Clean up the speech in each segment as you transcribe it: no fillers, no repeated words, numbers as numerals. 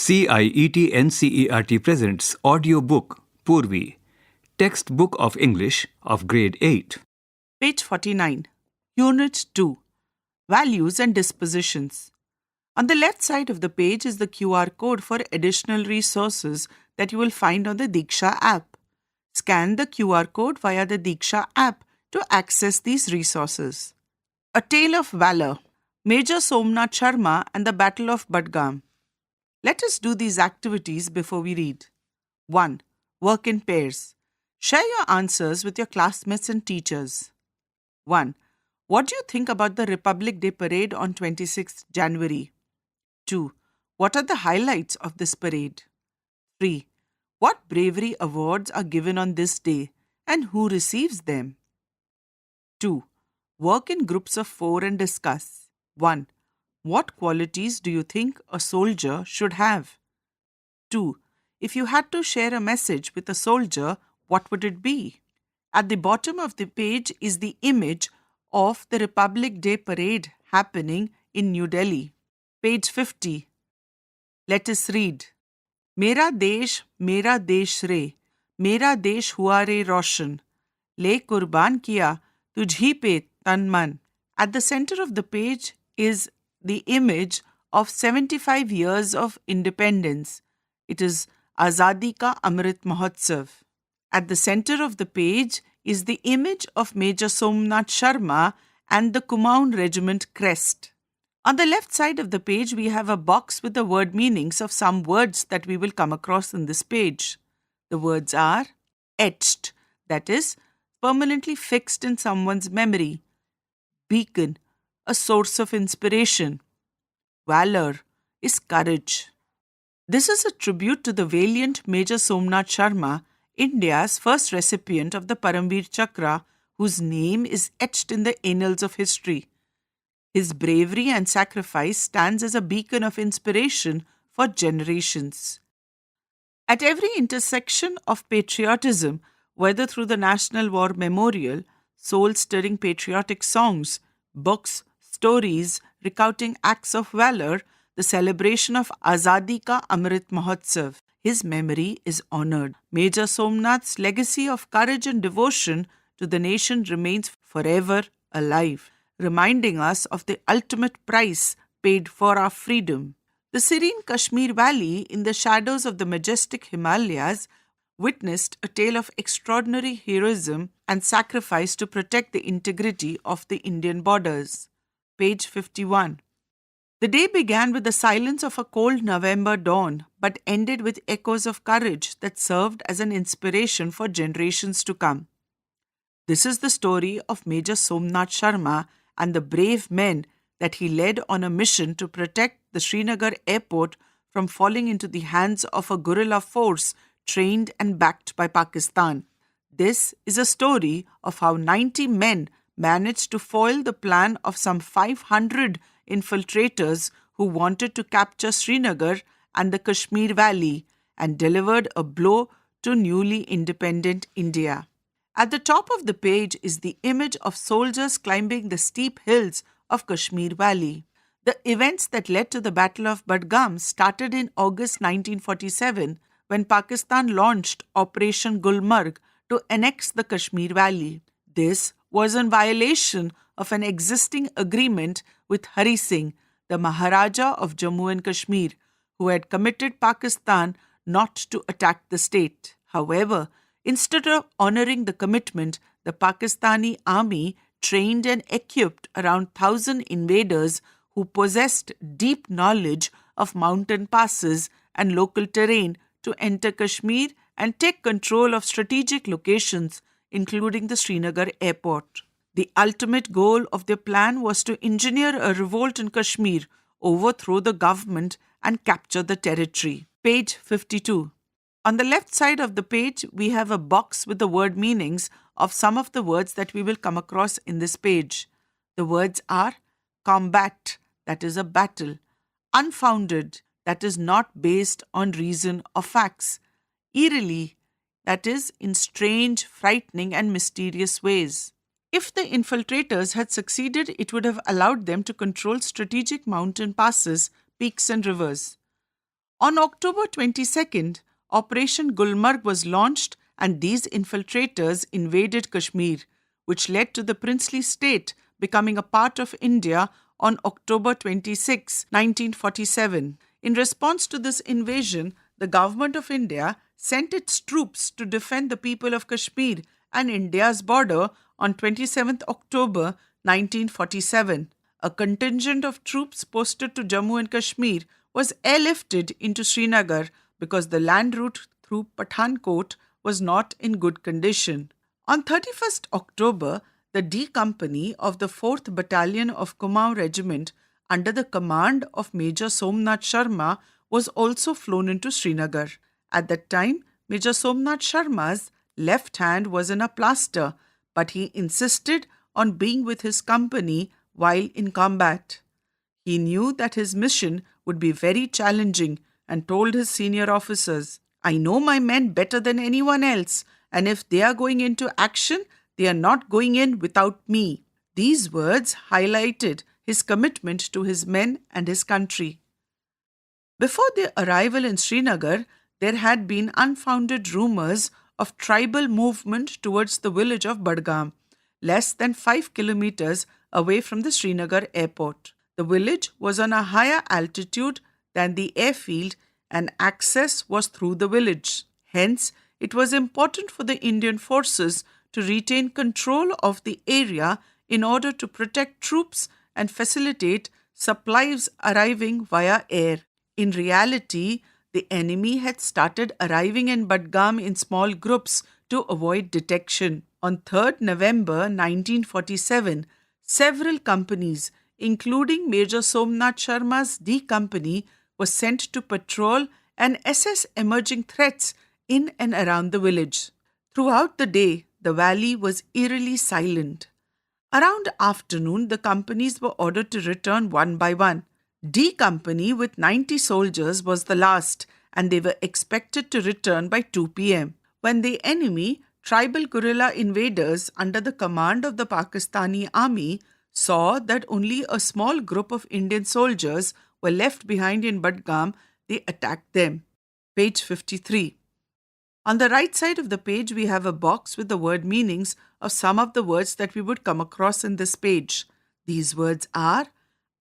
CIET NCERT presents AudioBook Poorvi, Textbook of English of Grade 8. Page 49. Unit 2. Values and Dispositions. On the left side of the page is the QR code for additional resources that you will find on the Diksha app. Scan the QR code via the Diksha app to access these resources. A Tale of Valor. Major Somnath Sharma and the Battle of Budgam. Let us do these activities before we read. 1. Work in pairs. Share your answers with your classmates and teachers. 1. What do you think about the Republic Day parade on 26th January? 2. What are the highlights of this parade? 3. What bravery awards are given on this day and who receives them? 2. Work in groups of 4 and discuss. 1. What qualities do you think a soldier should have? 2. If you had to share a message with a soldier, what would it be? At the bottom of the page is the image of the Republic Day parade happening in New Delhi. Page 50. Let us read. Mera desh re, mera desh hua re roshan, le kurban kiya tujhi pe tan man. At the center of the page is the image of 75 years of independence. It is Azadi Ka Amrit Mahotsav. At the center of the page is the image of Major Somnath Sharma and the Kumaon Regiment crest. On the left side of the page, we have a box with the word meanings of some words that we will come across in this page. The words are etched, that is, permanently fixed in someone's memory. Beacon, a source of inspiration. Valor is courage. This is a tribute to the valiant Major Somnath Sharma, India's first recipient of the Paramveer Chakra, whose name is etched in the annals of history. His bravery and sacrifice stands as a beacon of inspiration for generations. At every intersection of patriotism, whether through the National War Memorial, soul-stirring patriotic songs, books, stories recounting acts of valor, the celebration of Azadi Ka Amrit Mahotsav, his memory is honored. Major Somnath's legacy of courage and devotion to the nation remains forever alive, reminding us of the ultimate price paid for our freedom. The serene Kashmir Valley, in the shadows of the majestic Himalayas, witnessed a tale of extraordinary heroism and sacrifice to protect the integrity of the Indian borders. Page 51. The day began with the silence of a cold November dawn, but ended with echoes of courage that served as an inspiration for generations to come. This is the story of Major Somnath Sharma and the brave men that he led on a mission to protect the Srinagar airport from falling into the hands of a guerrilla force trained and backed by Pakistan. This is a story of how 90 men managed to foil the plan of some 500 infiltrators who wanted to capture Srinagar and the Kashmir Valley and delivered a blow to newly independent India. At the top of the page is the image of soldiers climbing the steep hills of Kashmir Valley. The events that led to the Battle of Budgam started in August 1947 when Pakistan launched Operation Gulmarg to annex the Kashmir Valley. This was in violation of an existing agreement with Hari Singh, the Maharaja of Jammu and Kashmir, who had committed Pakistan not to attack the state. However, instead of honoring the commitment, the Pakistani army trained and equipped around 1,000 invaders who possessed deep knowledge of mountain passes and local terrain to enter Kashmir and take control of strategic locations, including the Srinagar airport. The ultimate goal of their plan was to engineer a revolt in Kashmir, overthrow the government, and capture the territory. Page 52. On the left side of the page, we have a box with the word meanings of some of the words that we will come across in this page. The words are combat, that is a battle; unfounded, that is not based on reason or facts; eerily, that is in strange, frightening, and mysterious ways. If the infiltrators had succeeded, it would have allowed them to control strategic mountain passes, peaks, and rivers. On October 22nd, Operation Gulmarg was launched and these infiltrators invaded Kashmir, which led to the princely state becoming a part of India on October 26, 1947. In response to this invasion, the government of India sent its troops to defend the people of Kashmir and India's border on 27th October 1947. A contingent of troops posted to Jammu and Kashmir was airlifted into Srinagar because the land route through Pathankot was not in good condition. On 31st October, the D Company of the 4th Battalion of Kumaon Regiment under the command of Major Somnath Sharma was also flown into Srinagar. At that time, Major Somnath Sharma's left hand was in a plaster, but he insisted on being with his company while in combat. He knew that his mission would be very challenging and told his senior officers, "I know my men better than anyone else, and if they are going into action, they are not going in without me." These words highlighted his commitment to his men and his country. Before their arrival in Srinagar, there had been unfounded rumors of tribal movement towards the village of Badgam, less than 5 kilometers away from the Srinagar airport. The village was on a higher altitude than the airfield and access was through the village. Hence, it was important for the Indian forces to retain control of the area in order to protect troops and facilitate supplies arriving via air. In reality, the enemy had started arriving in Badgam in small groups to avoid detection. On 3rd November 1947, several companies, including Major Somnath Sharma's D Company, were sent to patrol and assess emerging threats in and around the village. Throughout the day, the valley was eerily silent. Around afternoon, the companies were ordered to return one by one. D Company with 90 soldiers was the last, and they were expected to return by 2 p.m. When the enemy, tribal guerrilla invaders under the command of the Pakistani army, saw that only a small group of Indian soldiers were left behind in Badgam, they attacked them. Page 53. On the right side of the page, we have a box with the word meanings of some of the words that we would come across in this page. These words are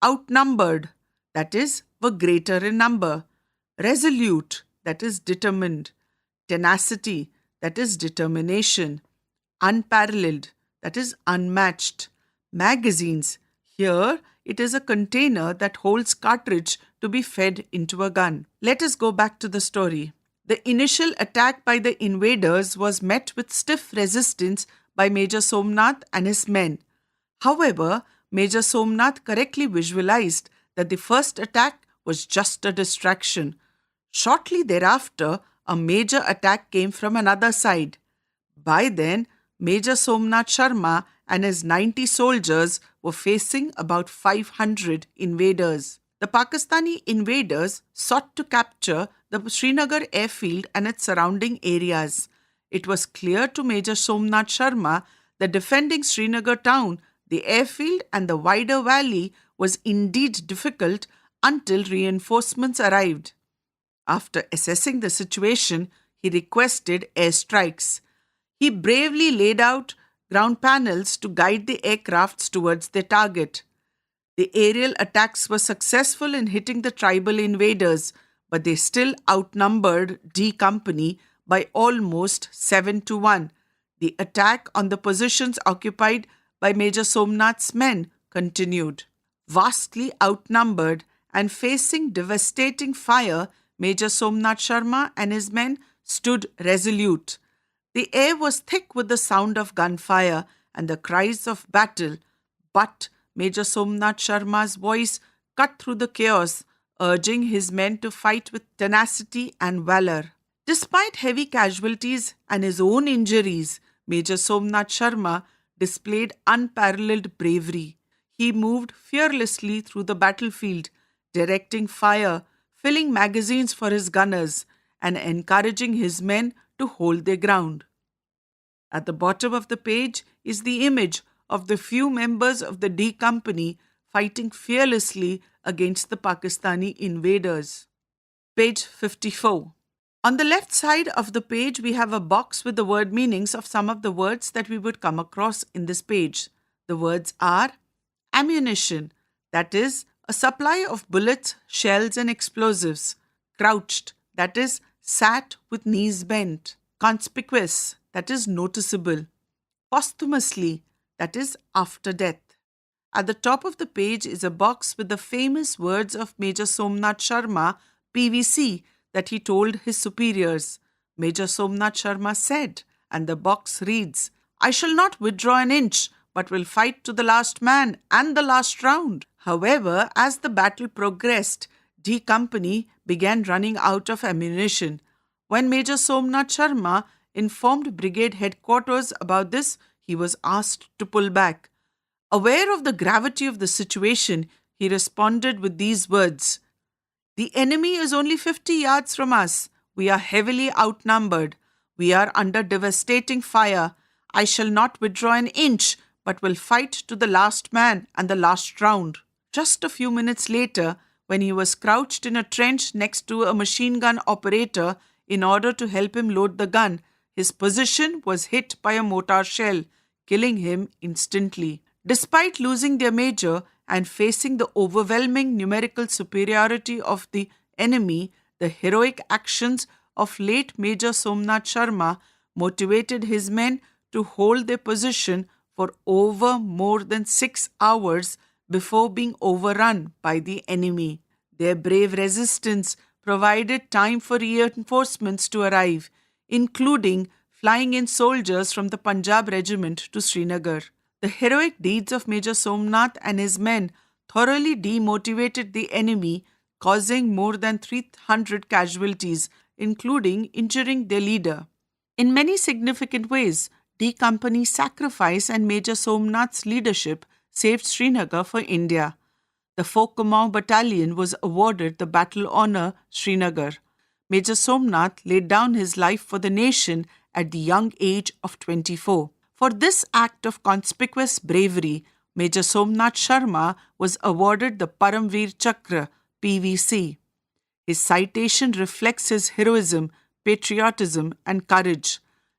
outnumbered, that is, were greater in number; resolute, that is, determined; tenacity, that is, determination; unparalleled, that is, unmatched; magazines, here it is a container that holds cartridge to be fed into a gun. Let us go back to the story. The initial attack by the invaders was met with stiff resistance by Major Somnath and his men. However, Major Somnath correctly visualized that the first attack was just a distraction. Shortly thereafter, a major attack came from another side. By then, Major Somnath Sharma and his 90 soldiers were facing about 500 invaders. The Pakistani invaders sought to capture the Srinagar airfield and its surrounding areas. It was clear to Major Somnath Sharma that defending Srinagar town, the airfield and the wider valley was indeed difficult until reinforcements arrived. After assessing the situation, he requested airstrikes. He bravely laid out ground panels to guide the aircrafts towards their target. The aerial attacks were successful in hitting the tribal invaders, but they still outnumbered D Company by almost 7-1. The attack on the positions occupied by Major Somnath's men continued. Vastly outnumbered and facing devastating fire, Major Somnath Sharma and his men stood resolute. The air was thick with the sound of gunfire and the cries of battle, but Major Somnath Sharma's voice cut through the chaos, urging his men to fight with tenacity and valor. Despite heavy casualties and his own injuries, Major Somnath Sharma displayed unparalleled bravery. He moved fearlessly through the battlefield, directing fire, filling magazines for his gunners, and encouraging his men to hold their ground. At the bottom of the page is the image of the few members of the D Company fighting fearlessly against the Pakistani invaders. Page 54. On the left side of the page, we have a box with the word meanings of some of the words that we would come across in this page. The words are ammunition, that is, a supply of bullets, shells, and explosives. Crouched, that is, sat with knees bent. Conspicuous, that is, noticeable. Posthumously, that is, after death. At the top of the page is a box with the famous words of Major Somnath Sharma, PVC, that he told his superiors. Major Somnath Sharma said, and the box reads, "I shall not withdraw an inch, but will fight to the last man and the last round." However, as the battle progressed, D Company began running out of ammunition. When Major Somnath Sharma informed brigade headquarters about this, he was asked to pull back. Aware of the gravity of the situation, he responded with these words, "The enemy is only 50 yards from us. We are heavily outnumbered. We are under devastating fire. I shall not withdraw an inch, but will fight to the last man and the last round." Just a few minutes later, when he was crouched in a trench next to a machine gun operator in order to help him load the gun, his position was hit by a mortar shell, killing him instantly. Despite losing their major and facing the overwhelming numerical superiority of the enemy, the heroic actions of late Major Somnath Sharma motivated his men to hold their position for over more than 6 hours before being overrun by the enemy. Their brave resistance provided time for reinforcements to arrive, including flying in soldiers from the Punjab regiment to Srinagar. The heroic deeds of Major Somnath and his men thoroughly demotivated the enemy, causing more than 300 casualties, including injuring their leader. In many significant ways, D Company's sacrifice and Major Somnath's leadership saved Srinagar for India. The 4 Battalion was awarded the Battle Honour Srinagar. Major Somnath laid down his life for the nation at the young age of 24. For this act of conspicuous bravery, Major Somnath Sharma was awarded the Paramveer Chakra, PVC. His citation reflects his heroism, patriotism, and courage.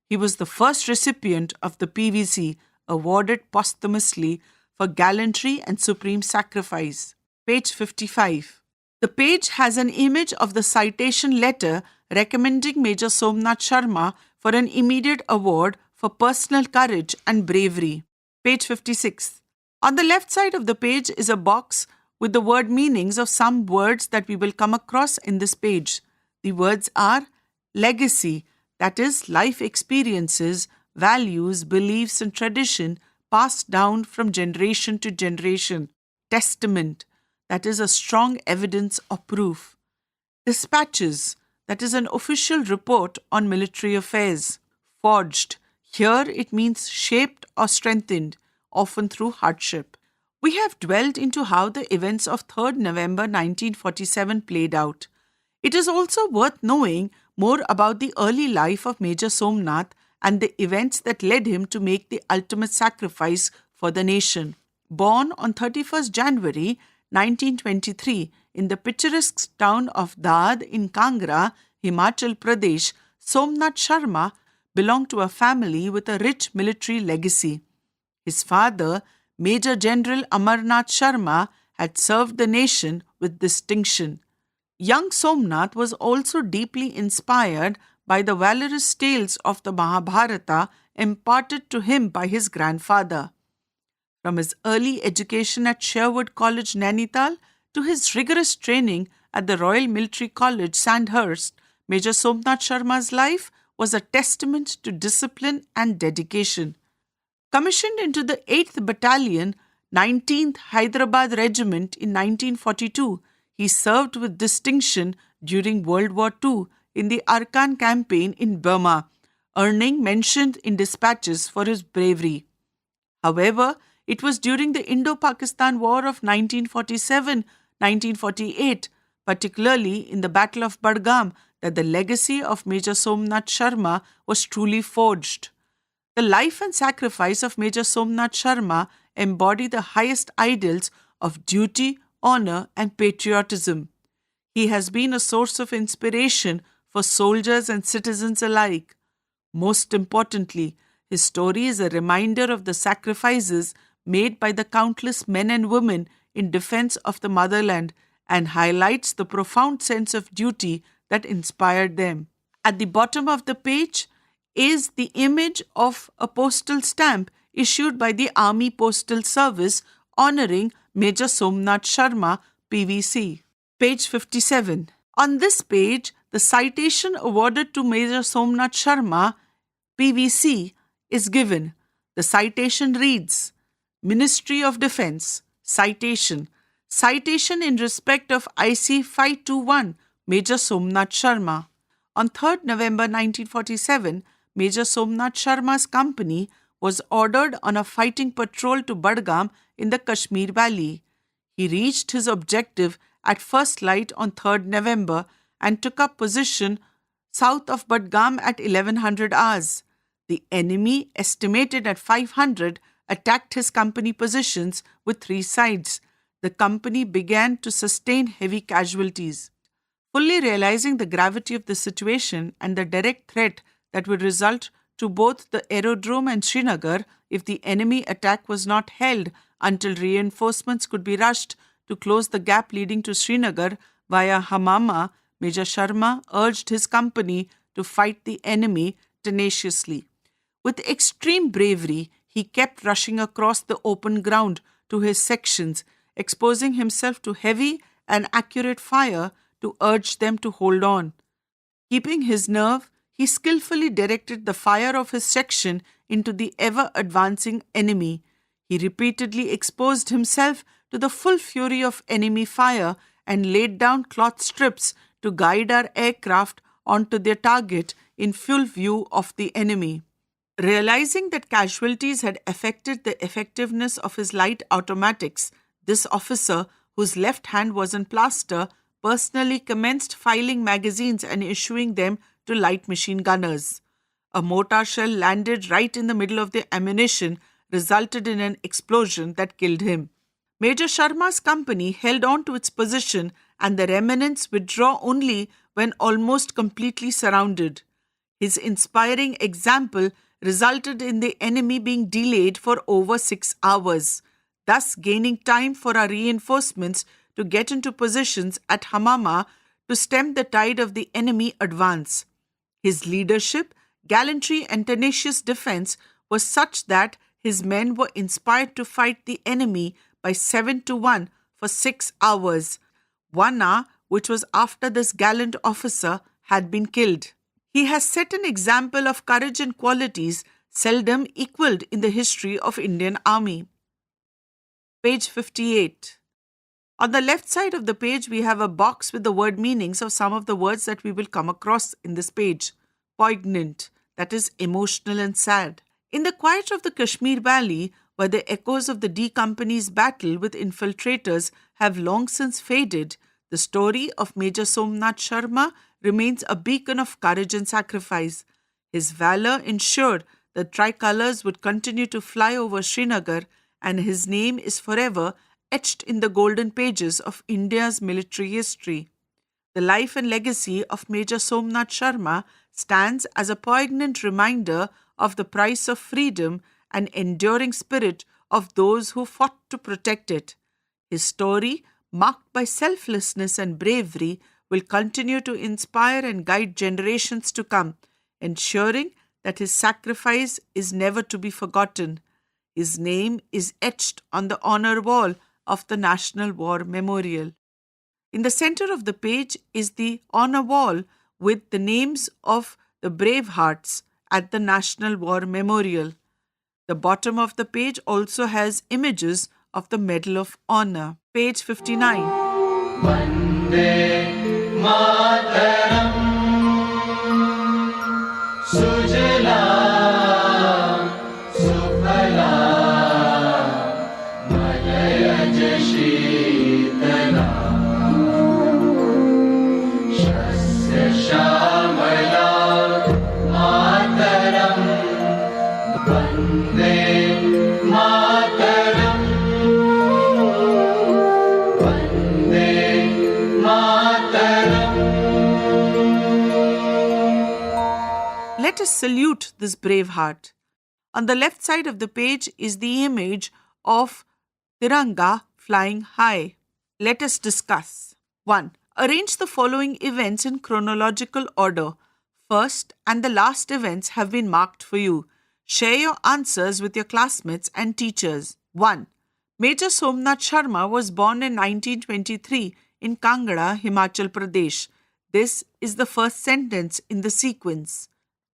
He was the first recipient of the PVC, awarded posthumously for gallantry and supreme sacrifice. Page 55. The page has an image of the citation letter recommending Major Somnath Sharma for an immediate award for personal courage and bravery. Page 56. On the left side of the page is a box with the word meanings of some words that we will come across in this page. The words are legacy, that is, life experiences, values, beliefs, and tradition passed down from generation to generation. Testament, that is, a strong evidence or proof. Dispatches, that is, an official report on military affairs. Forged, here it means shaped or strengthened, often through hardship. We have dwelled into how the events of 3rd November 1947 played out. It is also worth knowing more about the early life of Major Somnath and the events that led him to make the ultimate sacrifice for the nation. Born on 31st January 1923 in the picturesque town of Dad in Kangra, Himachal Pradesh, Somnath Sharma belonged to a family with a rich military legacy. His father, Major General Amarnath Sharma, had served the nation with distinction. Young Somnath was also deeply inspired by the valorous tales of the Mahabharata imparted to him by his grandfather. From his early education at Sherwood College, Nainital, to his rigorous training at the Royal Military College, Sandhurst, Major Somnath Sharma's life was a testament to discipline and dedication. Commissioned into the 8th Battalion, 19th Hyderabad Regiment in 1942, he served with distinction during World War II in the Arkan campaign in Burma, earning mention in dispatches for his bravery. However, it was during the Indo-Pakistan War of 1947-1948, particularly in the Battle of Budgam, that the legacy of Major Somnath Sharma was truly forged. The life and sacrifice of Major Somnath Sharma embody the highest ideals of duty, honor, and patriotism. He has been a source of inspiration for soldiers and citizens alike. Most importantly, his story is a reminder of the sacrifices made by the countless men and women in defense of the motherland and highlights the profound sense of duty that inspired them. At the bottom of the page is the image of a postal stamp issued by the Army Postal Service honoring Major Somnath Sharma, PVC. Page 57. On this page, the citation awarded to Major Somnath Sharma, PVC, is given. The citation reads, Ministry of Defence, citation in respect of IC 521, Major Somnath Sharma. On 3rd November 1947, Major Somnath Sharma's company was ordered on a fighting patrol to Budgam in the Kashmir Valley. He reached his objective at first light on 3rd November and took up position south of Budgam at 1100 hours. The enemy, estimated at 500, attacked his company positions with 3 sides. The company began to sustain heavy casualties. Fully realizing the gravity of the situation and the direct threat that would result to both the aerodrome and Srinagar if the enemy attack was not held until reinforcements could be rushed to close the gap leading to Srinagar via Hamama, Major Sharma urged his company to fight the enemy tenaciously. With extreme bravery, he kept rushing across the open ground to his sections, exposing himself to heavy and accurate fire to urge them to hold on. Keeping his nerve, he skillfully directed the fire of his section into the ever-advancing enemy. He repeatedly exposed himself to the full fury of enemy fire and laid down cloth strips to guide our aircraft onto their target in full view of the enemy. Realizing that casualties had affected the effectiveness of his light automatics, this officer, whose left hand was in plaster, personally commenced filing magazines and issuing them to light machine gunners. A mortar shell landed right in the middle of the ammunition, resulted in an explosion that killed him. Major Sharma's company held on to its position and the remnants withdraw only when almost completely surrounded. His inspiring example resulted in the enemy being delayed for over 6 hours, thus gaining time for our reinforcements to get into positions at Hamama to stem the tide of the enemy advance. His leadership, gallantry and tenacious defense was such that his men were inspired to fight the enemy by 7-1 for 6 hours, 1 hour which was after this gallant officer had been killed. He has set an example of courage and qualities seldom equaled in the history of Indian Army. Page 58. On the left side of the page, we have a box with the word meanings of some of the words that we will come across in this page. Poignant, that is emotional and sad. In the quiet of the Kashmir Valley, where the echoes of the D Company's battle with infiltrators have long since faded, the story of Major Somnath Sharma remains a beacon of courage and sacrifice. His valor ensured that tricolours would continue to fly over Srinagar, and his name is forever etched in the golden pages of India's military history. The life and legacy of Major Somnath Sharma stands as a poignant reminder of the price of freedom and enduring spirit of those who fought to protect it. His story, marked by selflessness and bravery, will continue to inspire and guide generations to come, ensuring that his sacrifice is never to be forgotten. His name is etched on the honor wall of the National War Memorial. In the center of the page is the honor wall with the names of the brave hearts at the National War Memorial. The bottom of the page also has images of the Medal of Honor. Page 59. Vande Mataram Sujalam Sufalam Malaya Jashitalam Shasya Shamalam Mataram Vande Mataram Vande Mataram Let us salute this brave heart. On the left side of the page is the image of Tiranga flying high. Let us discuss. 1. Arrange the following events in chronological order. First and the last events have been marked for you. Share your answers with your classmates and teachers. 1. Major Somnath Sharma was born in 1923 in Kangra, Himachal Pradesh. This is the first sentence in the sequence.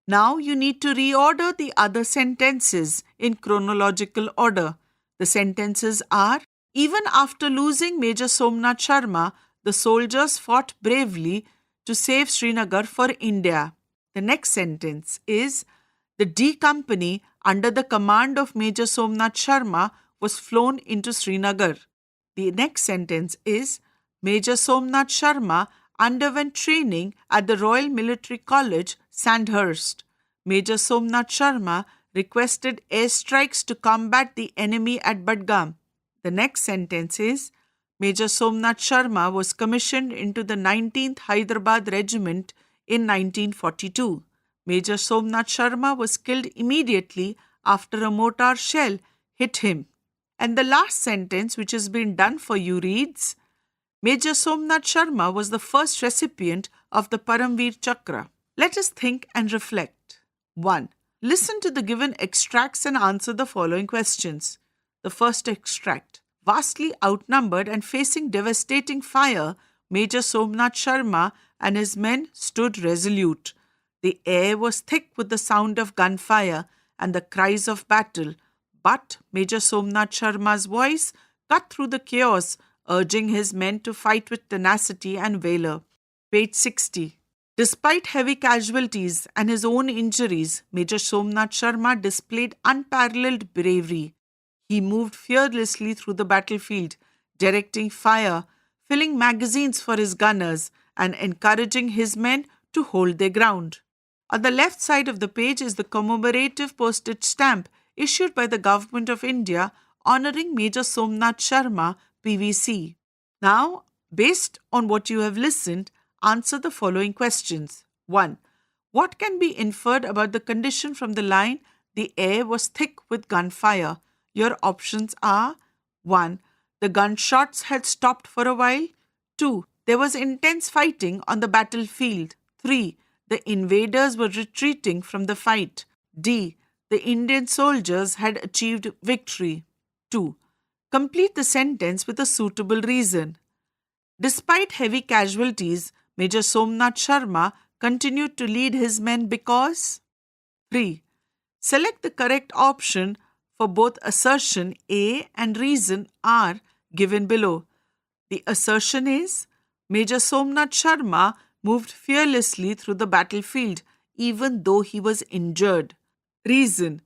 Now you need to reorder the other sentences in chronological order. The sentences are, even after losing Major Somnath Sharma, the soldiers fought bravely to save Srinagar for India. The next sentence is, the D Company under the command of Major Somnath Sharma was flown into Srinagar. The next sentence is, Major Somnath Sharma underwent training at the Royal Military College, Sandhurst. Major Somnath Sharma requested airstrikes to combat the enemy at Budgam. The next sentence is, Major Somnath Sharma was commissioned into the 19th Hyderabad Regiment in 1942. Major Somnath Sharma was killed immediately after a mortar shell hit him. And the last sentence, which has been done for you, reads, Major Somnath Sharma was the first recipient of the Paramveer Chakra. Let us think and reflect. 1. Listen to the given extracts and answer the following questions. The first extract. Vastly outnumbered and facing devastating fire, Major Somnath Sharma and his men stood resolute. The air was thick with the sound of gunfire and the cries of battle, but Major Somnath Sharma's voice cut through the chaos, urging his men to fight with tenacity and valor. Page 60. Despite heavy casualties and his own injuries, Major Somnath Sharma displayed unparalleled bravery. He moved fearlessly through the battlefield, directing fire, filling magazines for his gunners, and encouraging his men to hold their ground. On the left side of the page is the commemorative postage stamp issued by the Government of India honoring Major Somnath Sharma, PVC. Now, based on what you have listened, answer the following questions. 1. What can be inferred about the condition from the line, the air was thick with gunfire? Your options are 1. The gunshots had stopped for a while. 2. There was intense fighting on the battlefield. 3. The invaders were retreating from the fight. D. The Indian soldiers had achieved victory. 2. Complete the sentence with a suitable reason. Despite heavy casualties, Major Somnath Sharma continued to lead his men because 3. Select the correct option for both assertion A and reason R given below. The assertion is, Major Somnath Sharma moved fearlessly through the battlefield even though he was injured. Reason,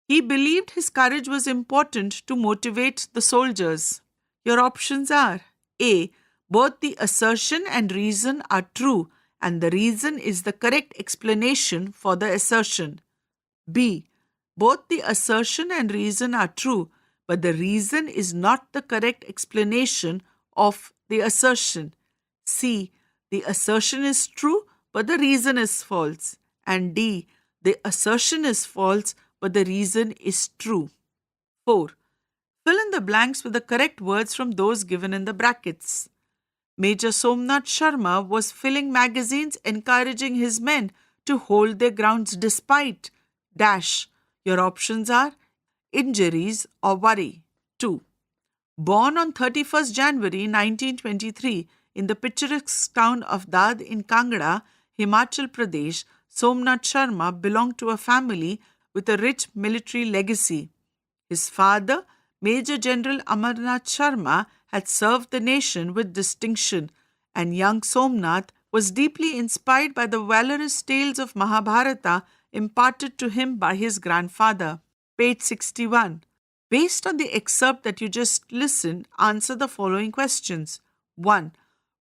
he believed his courage was important to motivate the soldiers. Your options are A. Both the assertion and reason are true and the reason is the correct explanation for the assertion. B. Both the assertion and reason are true, but the reason is not the correct explanation of the assertion. C. The assertion is true, but the reason is false. And D. The assertion is false, but the reason is true. 4. Fill in the blanks with the correct words from those given in the brackets. Major Somnath Sharma was filling magazines encouraging his men to hold their grounds despite dash. Your options are injuries or worry. 2. Born on 31st January 1923 in the picturesque town of Dad in Kangra, Himachal Pradesh, Somnath Sharma belonged to a family with a rich military legacy. His father, Major General Amarnath Sharma, had served the nation with distinction, and young Somnath was deeply inspired by the valorous tales of Mahabharata imparted to him by his grandfather. Page 61. Based on the excerpt that you just listened, answer the following questions. 1.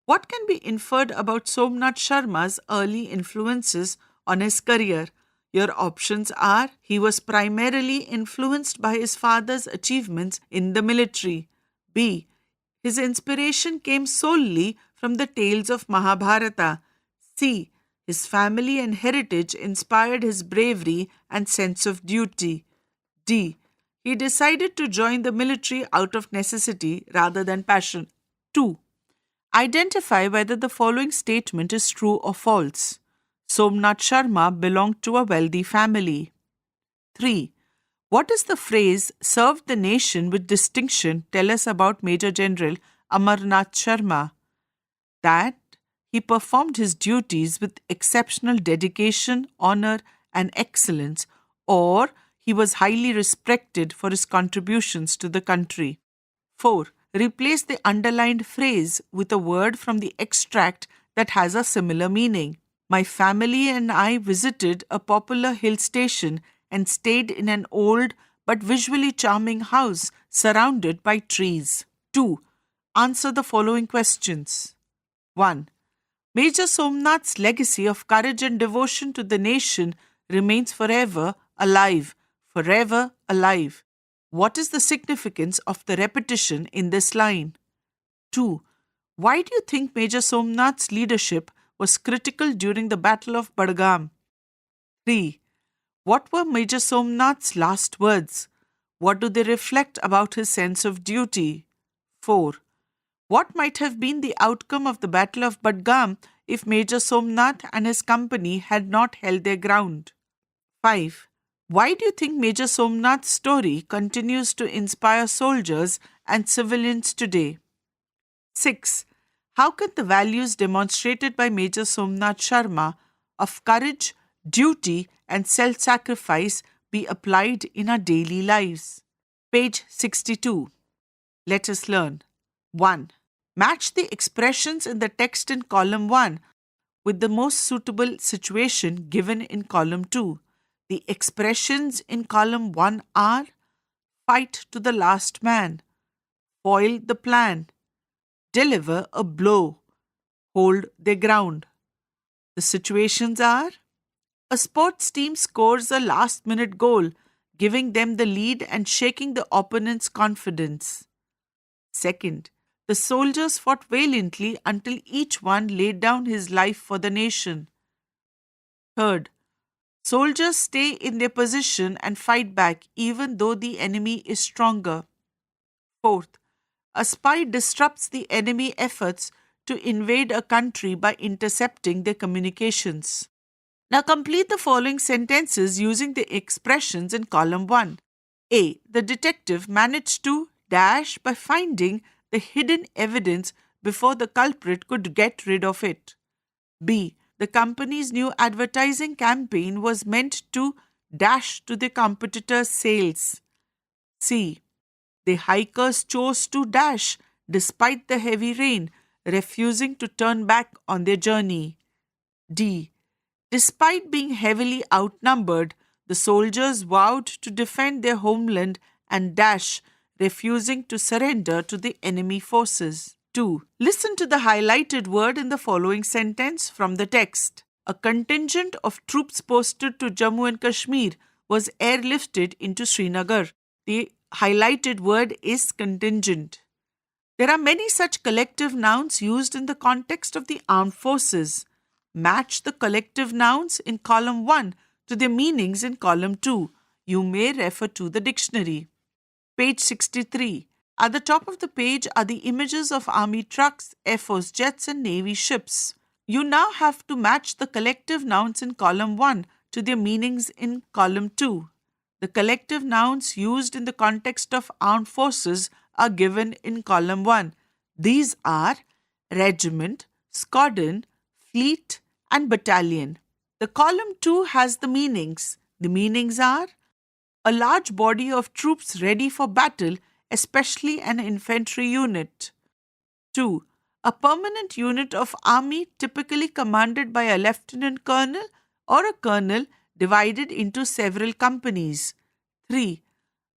What can be inferred about Somnath Sharma's early influences on his career? Your options are, he was primarily influenced by his father's achievements in the military. B. His inspiration came solely from the tales of Mahabharata. C. His family and heritage inspired his bravery and sense of duty. D. He decided to join the military out of necessity rather than passion. 2. Identify whether the following statement is true or false. Somnath Sharma belonged to a wealthy family. 3. What does the phrase served the nation with distinction tell us about Major General Amarnath Sharma? That he performed his duties with exceptional dedication, honor, and excellence, or he was highly respected for his contributions to the country. 4. Replace the underlined phrase with a word from the extract that has a similar meaning. My family and I visited a popular hill station and stayed in an old but visually charming house surrounded by trees. 2. Answer the following questions. 1. Major Somnath's legacy of courage and devotion to the nation remains forever alive. Forever alive. What is the significance of the repetition in this line? 2. Why do you think Major Somnath's leadership was critical during the Battle of Badgam? 3. What were Major Somnath's last words? What do they reflect about his sense of duty? 4. What might have been the outcome of the Battle of Badgam if Major Somnath and his company had not held their ground? 5. Why do you think Major Somnath's story continues to inspire soldiers and civilians today? 6. How can the values demonstrated by Major Somnath Sharma of courage, duty, and self-sacrifice be applied in our daily lives? Page 62. Let us learn. 1. Match the expressions in the text in column 1 with the most suitable situation given in column 2. The expressions in column 1 are fight to the last man, foil the plan, deliver a blow, hold their ground. The situations are a sports team scores a last-minute goal, giving them the lead and shaking the opponent's confidence. Second, the soldiers fought valiantly until each one laid down his life for the nation. Third, soldiers stay in their position and fight back even though the enemy is stronger. Fourth, a spy disrupts the enemy efforts to invade a country by intercepting their communications. Now complete the following sentences using the expressions in column 1. A. The detective managed to dash by finding the hidden evidence before the culprit could get rid of it. B. The company's new advertising campaign was meant to dash to the competitor's sales. C. The hikers chose to dash despite the heavy rain, refusing to turn back on their journey. D. Despite being heavily outnumbered, the soldiers vowed to defend their homeland and dash, refusing to surrender to the enemy forces. 2. Listen to the highlighted word in the following sentence from the text. A contingent of troops posted to Jammu and Kashmir was airlifted into Srinagar. The highlighted word is contingent. There are many such collective nouns used in the context of the armed forces. Match the collective nouns in column 1 to their meanings in column 2. You may refer to the dictionary. Page 63. At the top of the page are the images of army trucks, air force jets, and navy ships. You now have to match the collective nouns in column 1 to their meanings in column 2. The collective nouns used in the context of armed forces are given in column 1. These are regiment, squadron, fleet, and battalion. The column 2 has the meanings. The meanings are a large body of troops ready for battle, especially an infantry unit. 2. A permanent unit of army typically commanded by a lieutenant colonel or a colonel divided into several companies. 3.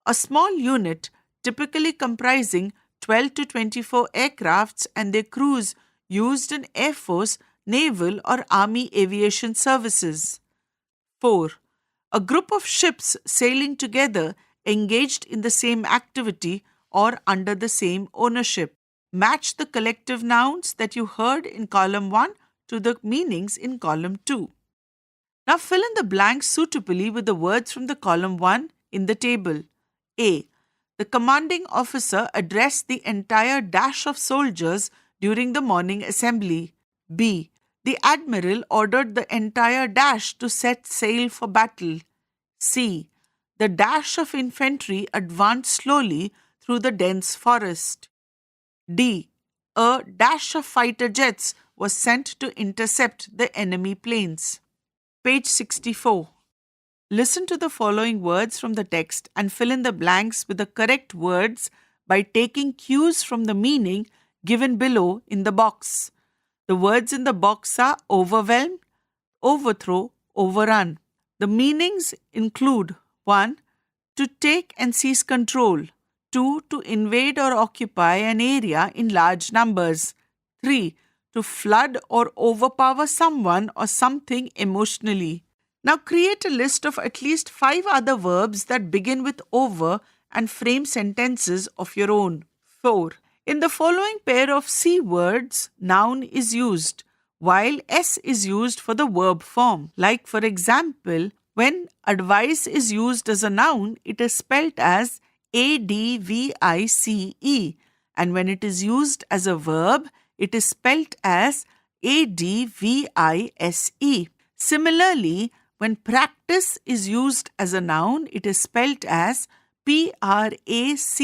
A small unit typically comprising 12 to 24 aircrafts and their crews used in Air Force, Naval or Army aviation services. 4. A group of ships sailing together engaged in the same activity or under the same ownership. Match the collective nouns that you heard in column 1 to the meanings in column 2. Now fill in the blanks suitably with the words from the column 1 in the table. A. The commanding officer addressed the entire dash of soldiers during the morning assembly. B. The admiral ordered the entire dash to set sail for battle. C. The dash of infantry advanced slowly through the dense forest. D. A dash of fighter jets was sent to intercept the enemy planes. Page 64. Listen to the following words from the text and fill in the blanks with the correct words by taking cues from the meaning given below in the box. The words in the box are overwhelm, overthrow, overrun. The meanings include 1. To take and seize control. 2. To invade or occupy an area in large numbers. 3. To flood or overpower someone or something emotionally. Now create a list of at least 5 other verbs that begin with over and frame sentences of your own. 4. In the following pair of C words, noun is used, while S is used for the verb form. Like for example, when advice is used as a noun, it is spelt as advice, and when it is used as a verb, it is spelt as advise. Similarly, when practice is used as a noun, it is spelt as practice,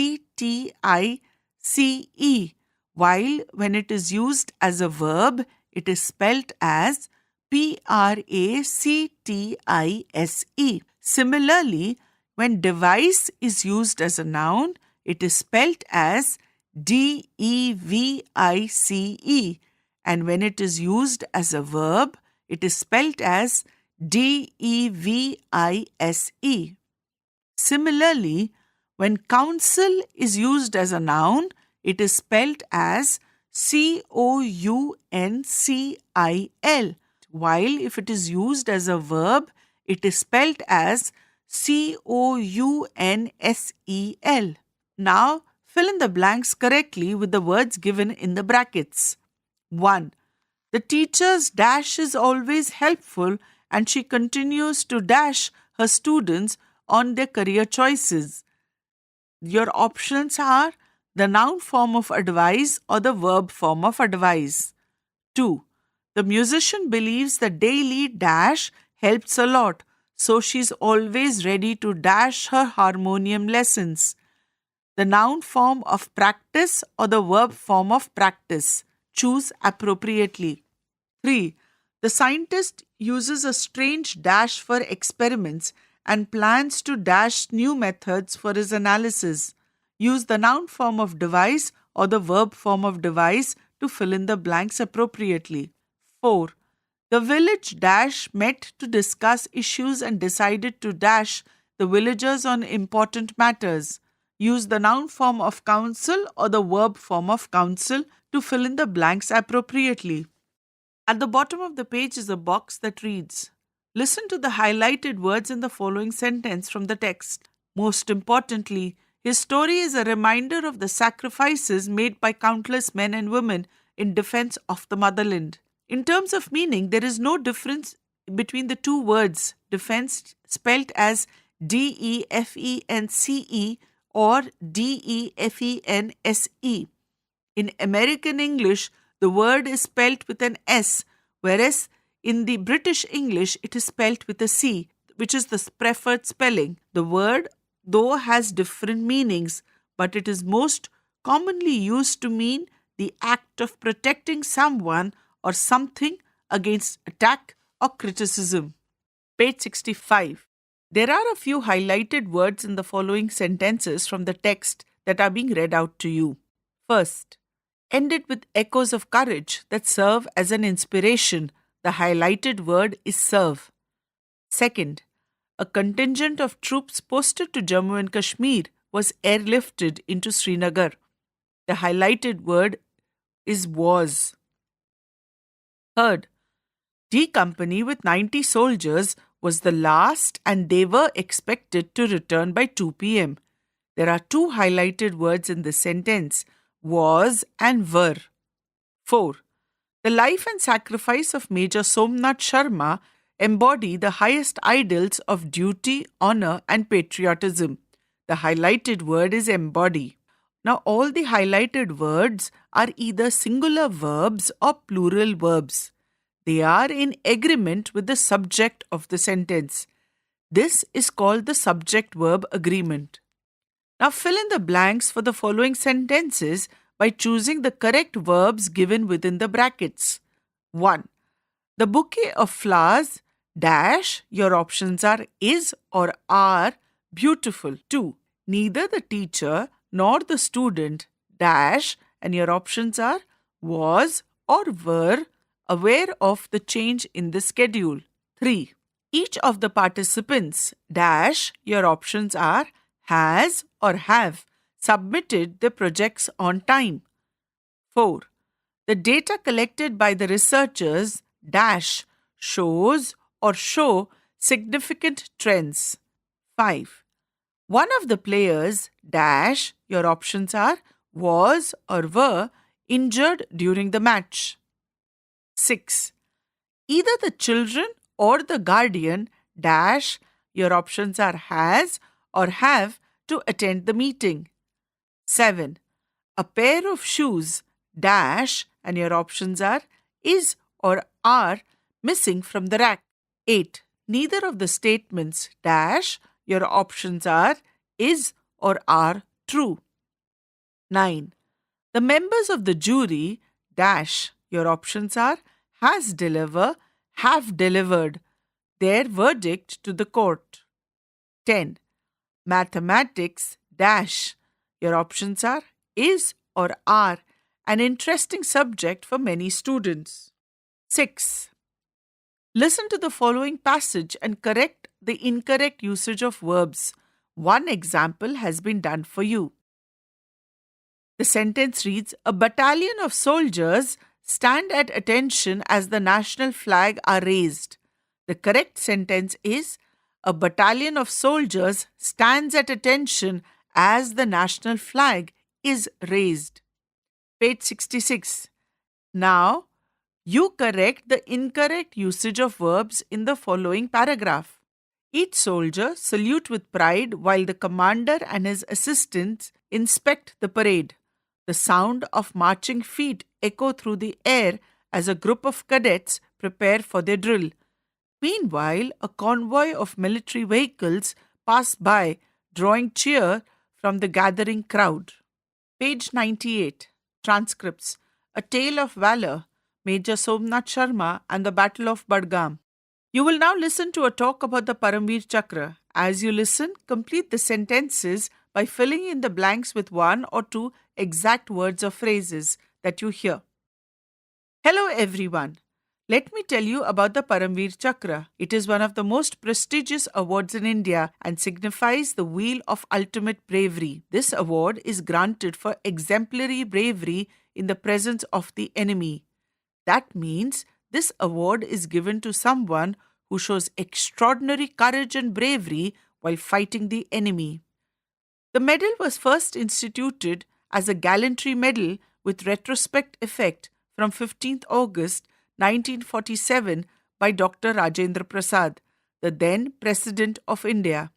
while when it is used as a verb, it is spelt as practise. Similarly, when device is used as a noun, it is spelt as device, and when it is used as a verb, it is spelt as devise. Similarly, when counsel is used as a noun, it is spelt as council, while if it is used as a verb, it is spelt as counsel. Now, fill in the blanks correctly with the words given in the brackets. 1. The teacher's dash is always helpful and she continues to dash her students on their career choices. Your options are the noun form of advise or the verb form of advise. 2. The musician believes the daily dash helps a lot, so she's always ready to dash her harmonium lessons. The noun form of practice or the verb form of practice. Choose appropriately. 3. The scientist uses a strange dash for experiments and plans to dash new methods for his analysis. Use the noun form of device or the verb form of device to fill in the blanks appropriately. 4. The village dash met to discuss issues and decided to dash the villagers on important matters. Use the noun form of counsel or the verb form of counsel to fill in the blanks appropriately. At the bottom of the page is a box that reads, listen to the highlighted words in the following sentence from the text. Most importantly, his story is a reminder of the sacrifices made by countless men and women in defense of the motherland. In terms of meaning, there is no difference between the two words, defense spelt as DEFENCE or DEFENSE. In American English, the word is spelt with an S, whereas in the British English, it is spelt with a C, which is the preferred spelling. The word, though, has different meanings, but it is most commonly used to mean the act of protecting someone or something against attack or criticism. Page 65. There are a few highlighted words in the following sentences from the text that are being read out to you. First, ended with echoes of courage that serve as an inspiration. The highlighted word is serve. Second, a contingent of troops posted to Jammu and Kashmir was airlifted into Srinagar. The highlighted word is was. Third, D Company with 90 soldiers was the last and they were expected to return by 2 p.m. There are two highlighted words in this sentence, was and were. 4. The life and sacrifice of Major Somnath Sharma embody the highest ideals of duty, honor, and patriotism. The highlighted word is embody. Now, all the highlighted words are either singular verbs or plural verbs. They are in agreement with the subject of the sentence. This is called the subject verb agreement. Now, fill in the blanks for the following sentences by choosing the correct verbs given within the brackets. 1. The bouquet of flowers dash, your options are is or are beautiful. 2. Neither the teacher nor the student dash, and your options are was or were aware of the change in the schedule. 3. Each of the participants dash, your options are has or have submitted the projects on time. 4. The data collected by the researchers dash shows or show significant trends. 5. One of the players dash, your options are was or were injured during the match. 6. Either the children or the guardian dash, your options are has or have to attend the meeting. 7. A pair of shoes dash, and your options are is or are missing from the rack. 8. Neither of the statements dash, your options are is or are true. 9. The members of the jury dash, your options are has have delivered their verdict to the court. 10. Mathematics dash, your options are is or are an interesting subject for many students. 6. Listen to the following passage and correct the incorrect usage of verbs. One example has been done for you. The sentence reads, a battalion of soldiers stand at attention as the national flag are raised. The correct sentence is, a battalion of soldiers stands at attention as the national flag is raised. Page 66. Now, you correct the incorrect usage of verbs in the following paragraph. Each soldier salute with pride while the commander and his assistants inspect the parade. The sound of marching feet echo through the air as a group of cadets prepare for their drill. Meanwhile, a convoy of military vehicles pass by, drawing cheer from the gathering crowd. Page 98. Transcripts. A Tale of Valor, Major Somnath Sharma and the Battle of Badgam. You will now listen to a talk about the Paramveer Chakra. As you listen, complete the sentences by filling in the blanks with one or two exact words or phrases that you hear. Hello everyone. Let me tell you about the Paramveer Chakra. It is one of the most prestigious awards in India and signifies the wheel of ultimate bravery. This award is granted for exemplary bravery in the presence of the enemy. That means this award is given to someone who shows extraordinary courage and bravery while fighting the enemy. The medal was first instituted as a gallantry medal with retrospect effect from 15th August 1947 by Dr. Rajendra Prasad, the then President of India.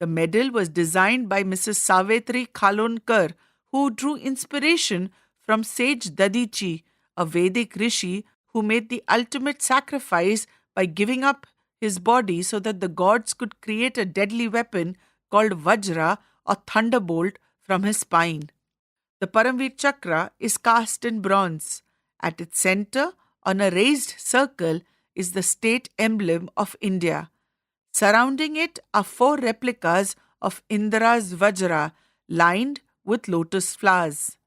The medal was designed by Mrs. Savitri Kalonkar, who drew inspiration from sage Dadichi, a Vedic rishi who made the ultimate sacrifice by giving up his body so that the gods could create a deadly weapon called Vajra or thunderbolt from his spine. The Paramveer Chakra is cast in bronze. At its center, on a raised circle, is the state emblem of India. Surrounding it are 4 replicas of Indra's Vajra lined with lotus flowers.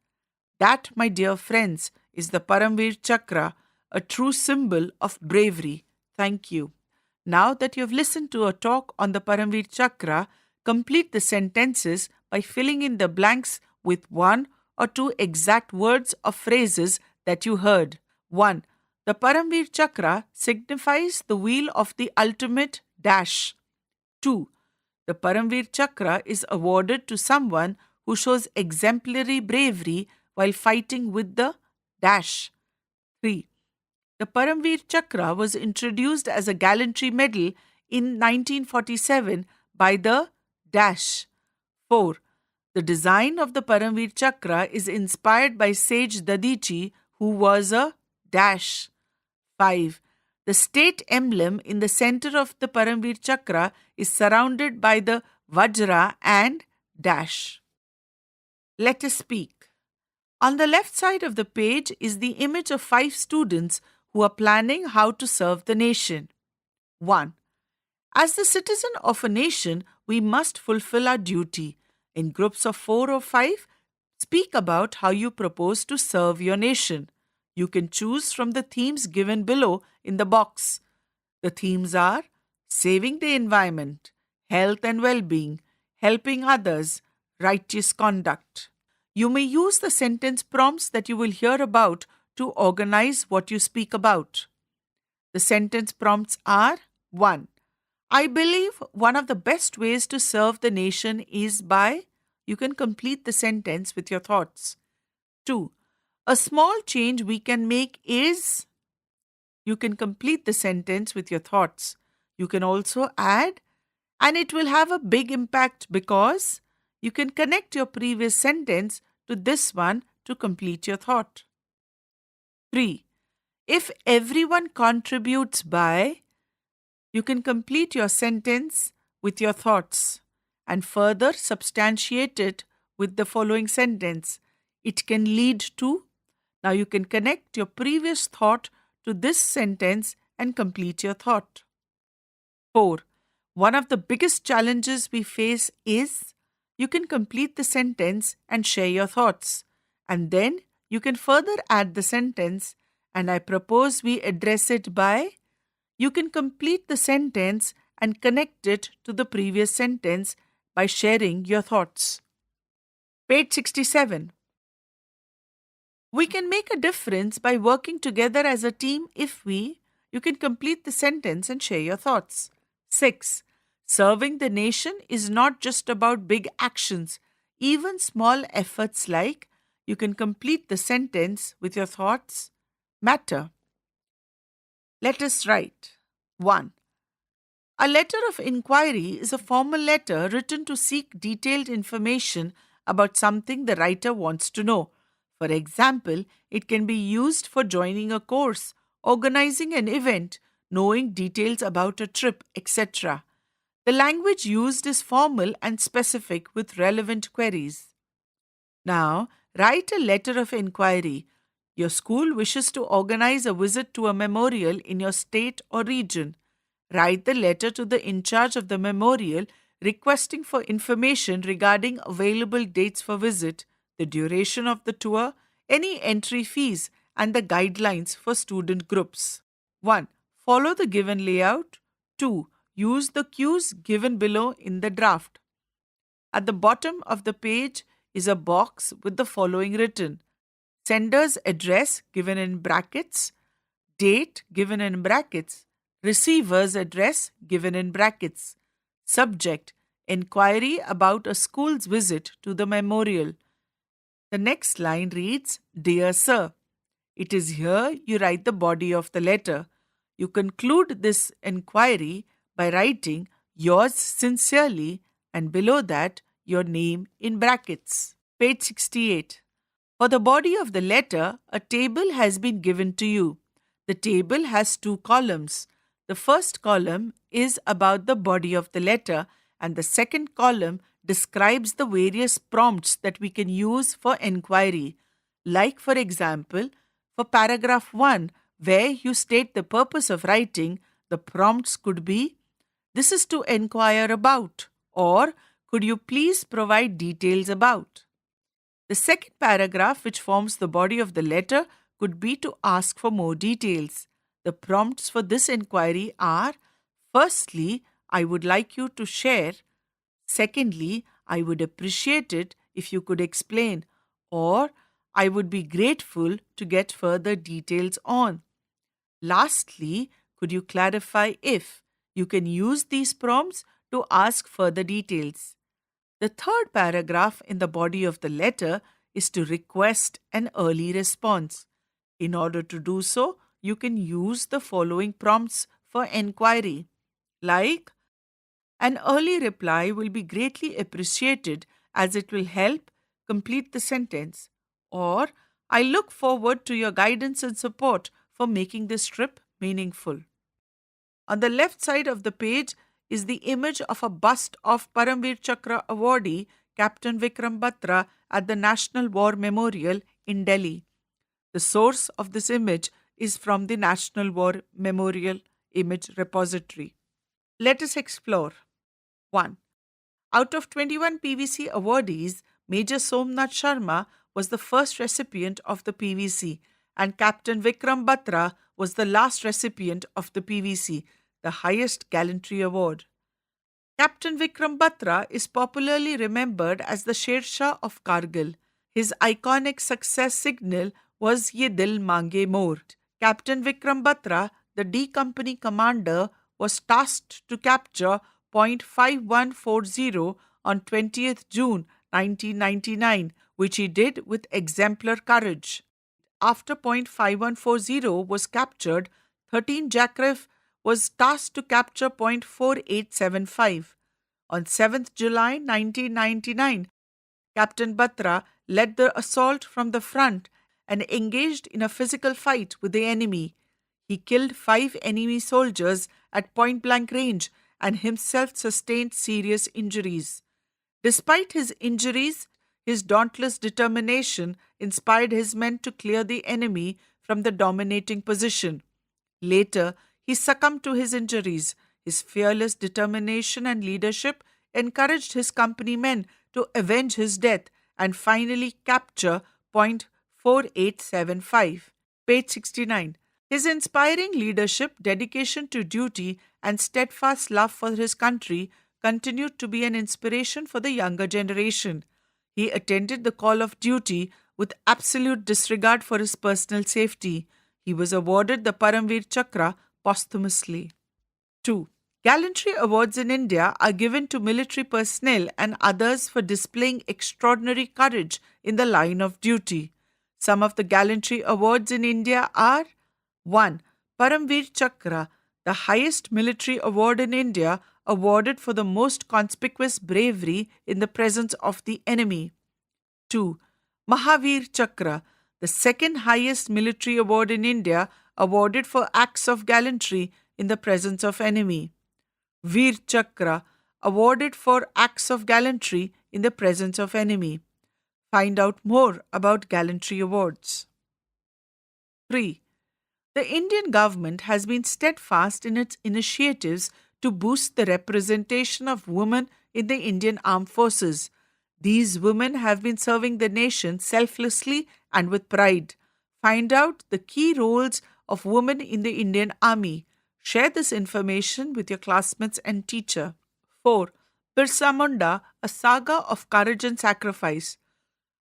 That, my dear friends, is the Paramveer Chakra, a true symbol of bravery. Thank you. Now that you have listened to a talk on the Paramveer Chakra, complete the sentences by filling in the blanks with 1 or 2 exact words or phrases that you heard. 1. The Paramveer Chakra signifies the wheel of the ultimate dash. 2. The Paramveer Chakra is awarded to someone who shows exemplary bravery while fighting with the dash. 3. The Paramveer Chakra was introduced as a gallantry medal in 1947 by the Dash. 4. The design of the Paramveer Chakra is inspired by Sage Dadichi, who was a Dash. 5. The state emblem in the center of the Paramveer Chakra is surrounded by the Vajra and Dash. Let us speak. On the left side of the page is the image of 5 students who are planning how to serve the nation. 1. As the citizen of a nation, we must fulfill our duty. In groups of 4 or 5, speak about how you propose to serve your nation. You can choose from the themes given below in the box. The themes are saving the environment, health and well-being, helping others, righteous conduct. You may use the sentence prompts that you will hear about to organize what you speak about. The sentence prompts are: 1. I believe one of the best ways to serve the nation is by... You can complete the sentence with your thoughts. 2. A small change we can make is... You can complete the sentence with your thoughts. You can also add, and it will have a big impact because... You can connect your previous sentence to this one to complete your thought. 3. If everyone contributes by... You can complete your sentence with your thoughts and further substantiate it with the following sentence. It can lead to... Now you can connect your previous thought to this sentence and complete your thought. 4. One of the biggest challenges we face is... You can complete the sentence and share your thoughts. And then you can further add the sentence, and I propose we address it by... You can complete the sentence and connect it to the previous sentence by sharing your thoughts. Page 67. We can make a difference by working together as a team if we... You can complete the sentence and share your thoughts. 6. Serving the nation is not just about big actions. Even small efforts like... You can complete the sentence with your thoughts matter. Let us write. 1. A letter of inquiry is a formal letter written to seek detailed information about something the writer wants to know. For example, it can be used for joining a course, organizing an event, knowing details about a trip, etc. The language used is formal and specific with relevant queries. Now, write a letter of inquiry. Your school wishes to organize a visit to a memorial in your state or region. Write the letter to the in charge of the memorial requesting for information regarding available dates for visit, the duration of the tour, any entry fees, and the guidelines for student groups. 1. Follow the given layout. 2. Use the cues given below in the draft. At the bottom of the page is a box with the following written: sender's address given in brackets, date given in brackets, receiver's address given in brackets, subject, inquiry about a school's visit to the memorial. The next line reads, Dear Sir. It is here you write the body of the letter. You conclude this inquiry by writing yours sincerely and below that your name in brackets. Page 68. For the body of the letter, a table has been given to you. The table has 2 columns. The first column is about the body of the letter, and the second column describes the various prompts that we can use for inquiry. Like, for example, for paragraph 1, where you state the purpose of writing, the prompts could be, this is to inquire about, or could you please provide details about. The second paragraph, which forms the body of the letter, could be to ask for more details. The prompts for this inquiry are, firstly, I would like you to share. Secondly, I would appreciate it if you could explain. Or, I would be grateful to get further details on. Lastly, could you clarify if? You can use these prompts to ask further details. The third paragraph in the body of the letter is to request an early response. In order to do so, you can use the following prompts for enquiry, like an early reply will be greatly appreciated as it will help complete the sentence, or I look forward to your guidance and support for making this trip meaningful. On the left side of the page is the image of a bust of Paramveer Chakra awardee Captain Vikram Batra at the National War Memorial in Delhi. The source of this image is from the National War Memorial Image Repository. Let us explore. 1. Out of 21 PVC awardees, Major Somnath Sharma was the first recipient of the PVC, and Captain Vikram Batra was the last recipient of the PVC, the highest gallantry award. Captain Vikram Batra is popularly remembered as the Sher Shah of Kargil. His iconic success signal was Ye Dil Mange More. Captain Vikram Batra, the D Company commander, was tasked to capture Point 5140 on 20th June 1999, which he did with exemplar courage. After Point 5140 was captured, 13 Jackraff was tasked to capture Point 4875. On 7th July 1999, Captain Batra led the assault from the front and engaged in a physical fight with the enemy. He killed 5 enemy soldiers at point-blank range and himself sustained serious injuries. Despite his injuries, his dauntless determination inspired his men to clear the enemy from the dominating position. Later, he succumbed to his injuries. His fearless determination and leadership encouraged his company men to avenge his death and finally capture Point 4875. Page 69. His inspiring leadership, dedication to duty, and steadfast love for his country continued to be an inspiration for the younger generation. He attended the call of duty with absolute disregard for his personal safety. He was awarded the Paramveer Chakra posthumously. 2. Gallantry awards in India are given to military personnel and others for displaying extraordinary courage in the line of duty. Some of the gallantry awards in India are 1. Paramveer Chakra, the highest military award in India, awarded for the most conspicuous bravery in the presence of the enemy. 2. Mahavir Chakra, the second highest military award in India, awarded for acts of gallantry in the presence of enemy. Veer Chakra, awarded for acts of gallantry in the presence of enemy. Find out more about gallantry awards. 3. The Indian government has been steadfast in its initiatives to boost the representation of women in the Indian Armed Forces. These women have been serving the nation selflessly and with pride. Find out the key roles of women in the Indian Army. Share this information with your classmates and teacher. 4. Birsa Munda, a saga of courage and sacrifice.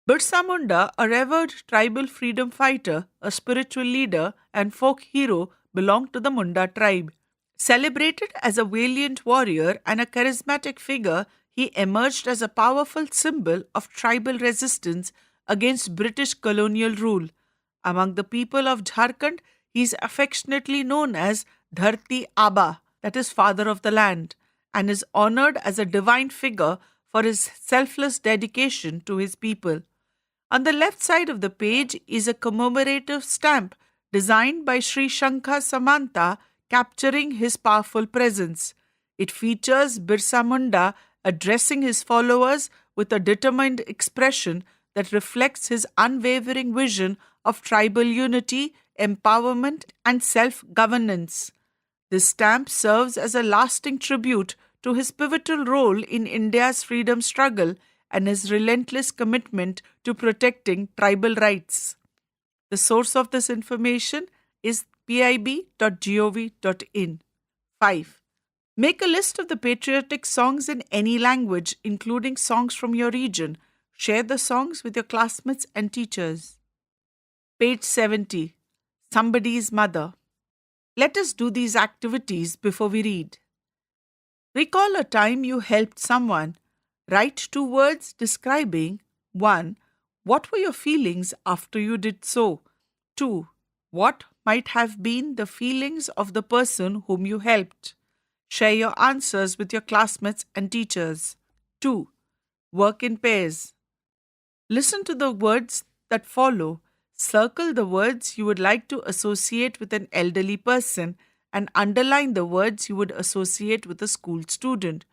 Birsa Munda, a revered tribal freedom fighter, a spiritual leader, and folk hero, belonged to the Munda tribe. Celebrated as a valiant warrior and a charismatic figure, he emerged as a powerful symbol of tribal resistance against British colonial rule. Among the people of Jharkhand, he is affectionately known as Dharti Aba, that is, father of the land, and is honored as a divine figure for his selfless dedication to his people. On the left side of the page is a commemorative stamp designed by Sri Shankha Samanta, capturing his powerful presence. It features Birsa Munda addressing his followers with a determined expression that reflects his unwavering vision of tribal unity, empowerment, and self-governance. This stamp serves as a lasting tribute to his pivotal role in India's freedom struggle and his relentless commitment to protecting tribal rights. The source of this information is pib.gov.in. 5. Make a list of the patriotic songs in any language, including songs from your region. Share the songs with your classmates and teachers. Page 70. Somebody's Mother. Let us do these activities before we read. Recall a time you helped someone. Write 2 words describing 1. What were your feelings after you did so? 2. What might have been the feelings of the person whom you helped? Share your answers with your classmates and teachers. 2. Work in pairs. Listen to the words that follow. Circle the words you would like to associate with an elderly person and underline the words you would associate with a school student.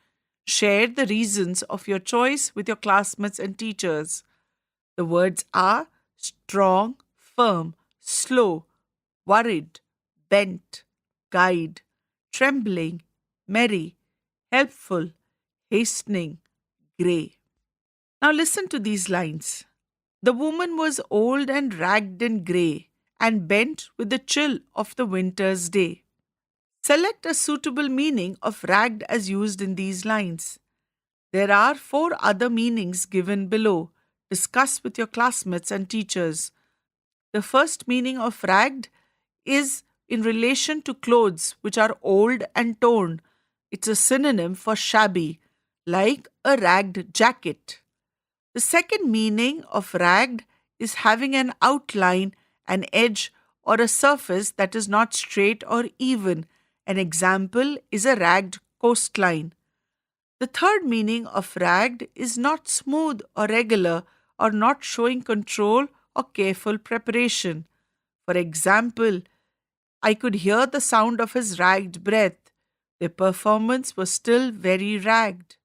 Share the reasons of your choice with your classmates and teachers. The words are strong, firm, slow, worried, bent, guide, trembling, merry, helpful, hastening, grey. Now listen to these lines. The woman was old and ragged and grey, and bent with the chill of the winter's day. Select a suitable meaning of ragged as used in these lines. There are 4 other meanings given below. Discuss with your classmates and teachers. The first meaning of ragged is in relation to clothes which are old and torn. It's a synonym for shabby, like a ragged jacket. The second meaning of ragged is having an outline, an edge, or a surface that is not straight or even. An example is a ragged coastline. The third meaning of ragged is not smooth or regular or not showing control or careful preparation. For example, I could hear the sound of his ragged breath. Their performance was still very ragged.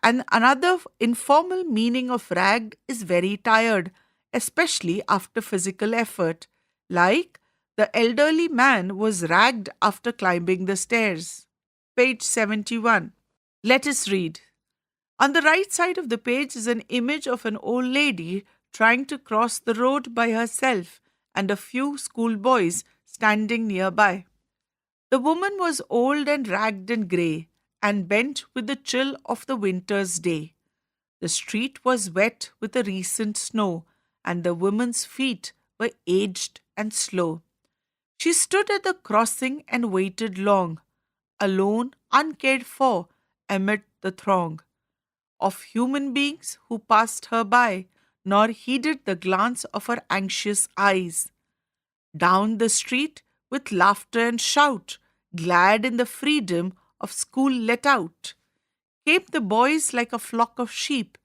And another informal meaning of ragged is very tired, especially after physical effort, like the elderly man was ragged after climbing the stairs. Page 71. Let us read. On the right side of the page is an image of an old lady trying to cross the road by herself and a few schoolboys standing nearby. The woman was old and ragged and grey, and bent with the chill of the winter's day. The street was wet with the recent snow, and the woman's feet were aged and slow. She stood at the crossing and waited long, alone, uncared for, amid the throng of human beings who passed her by, nor heeded the glance of her anxious eyes. Down the street, with laughter and shout, glad in the freedom of school let out, came the boys like a flock of sheep,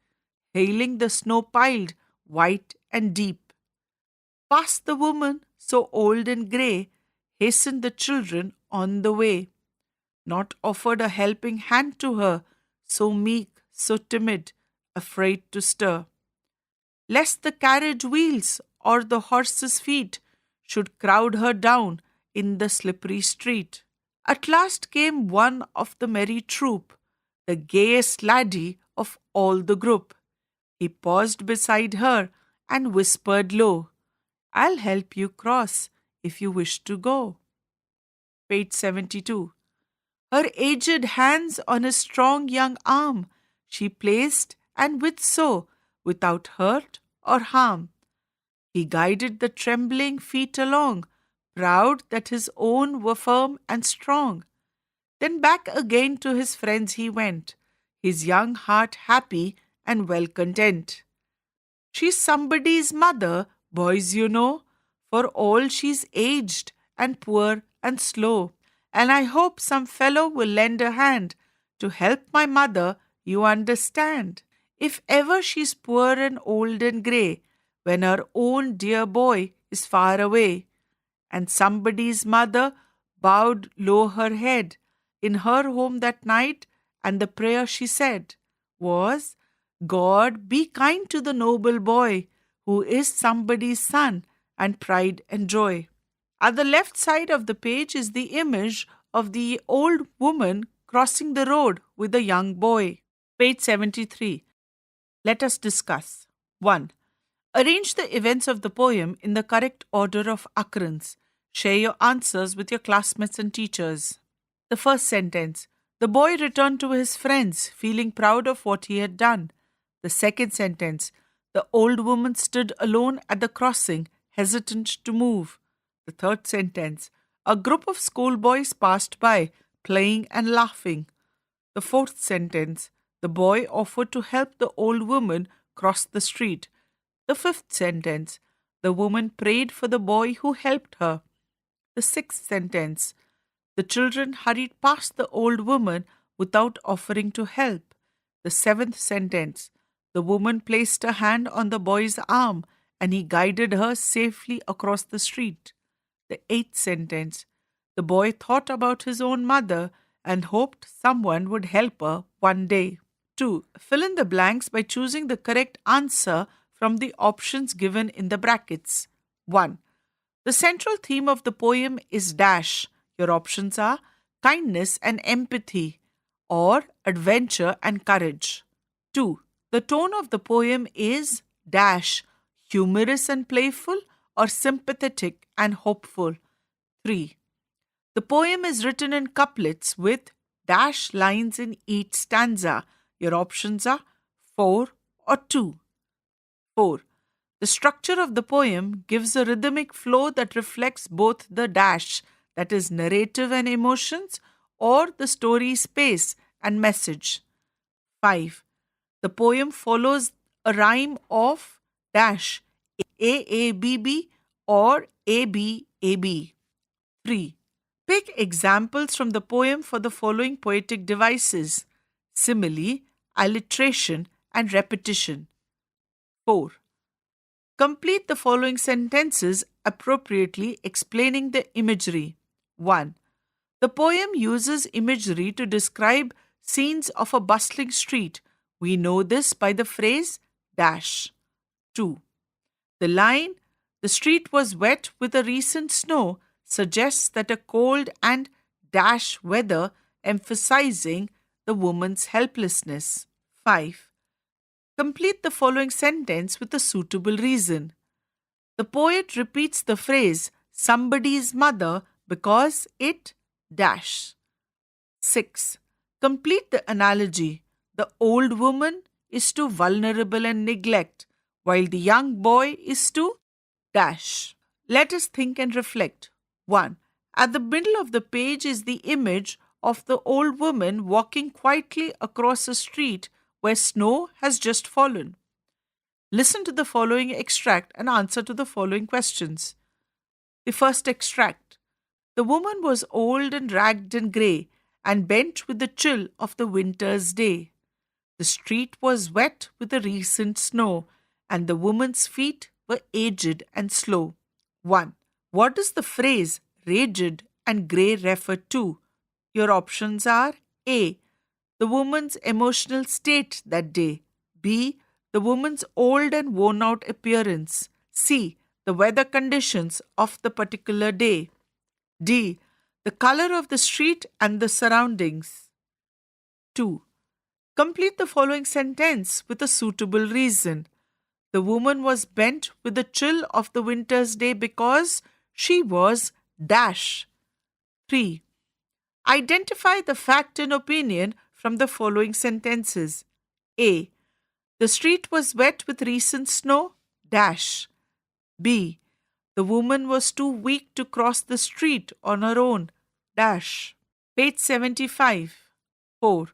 hailing the snow-piled, white and deep. Past the woman, so old and grey, hastened the children on the way. Not offered a helping hand to her, so meek, so timid, afraid to stir, lest the carriage wheels or the horse's feet should crowd her down in the slippery street. At last came one of the merry troop, the gayest laddie of all the group. He paused beside her and whispered low, "I'll help you cross if you wish to go." Page 72. Her aged hands on his strong young arm she placed, and with so, without hurt or harm, he guided the trembling feet along, proud that his own were firm and strong. Then back again to his friends he went, his young heart happy and well content. She's somebody's mother, boys, you know, for all she's aged and poor and slow, and I hope some fellow will lend a hand to help my mother, you understand. If ever she's poor and old and grey, when her own dear boy is far away, and somebody's mother bowed low her head in her home that night, and the prayer she said was, "God, be kind to the noble boy who is somebody's son and pride and joy." At the left side of the page is the image of the old woman crossing the road with a young boy. Page 73. Let us discuss. 1. Arrange the events of the poem in the correct order of occurrence. Share your answers with your classmates and teachers. The first sentence. The boy returned to his friends, feeling proud of what he had done. The second sentence. The old woman stood alone at the crossing, hesitant to move. The third sentence. A group of schoolboys passed by, playing and laughing. The fourth sentence. The boy offered to help the old woman cross the street. The fifth sentence. The woman prayed for the boy who helped her. The sixth sentence. The children hurried past the old woman without offering to help. The seventh sentence. The woman placed a hand on the boy's arm and he guided her safely across the street. The eighth sentence. The boy thought about his own mother and hoped someone would help her one day. 2. Fill in the blanks by choosing the correct answer from the options given in the brackets. 1. The central theme of the poem is dash. Your options are kindness and empathy or adventure and courage. 2. The tone of the poem is dash, humorous and playful or sympathetic and hopeful. 3. The poem is written in couplets with dash lines in each stanza. Your options are 4 or 2. 4. The structure of the poem gives a rhythmic flow that reflects both the dash, that is narrative and emotions, or the story's pace and message. 5. The poem follows a rhyme of dash, AABB or ABAB. 3. Pick examples from the poem for the following poetic devices: simile, alliteration, and repetition. 4. Complete the following sentences appropriately explaining the imagery. 1. The poem uses imagery to describe scenes of a bustling street. We know this by the phrase dash. 2. The line, "The street was wet with a recent snow," suggests that a cold and dash weather, emphasizing the woman's helplessness. 5. Complete the following sentence with a suitable reason. The poet repeats the phrase somebody's mother because it dash. 6. Complete the analogy. The old woman is to vulnerable and neglect, while the young boy is to dash. Let us think and reflect. 1. At the middle of the page is the image of the old woman walking quietly across a street where snow has just fallen. Listen to the following extract and answer to the following questions. The first extract. The woman was old and ragged and grey and bent with the chill of the winter's day. The street was wet with the recent snow and the woman's feet were aged and slow. 1. What does the phrase aged and grey refer to? Your options are A. The woman's emotional state that day. B. The woman's old and worn out appearance. C. The weather conditions of the particular day. D. The color of the street and the surroundings. 2. Complete the following sentence with a suitable reason. The woman was bent with the chill of the winter's day because she was dash. 3. Identify the fact and opinion from the following sentences. A. The street was wet with recent snow, dash. B. The woman was too weak to cross the street on her own, dash. Page 75. 4.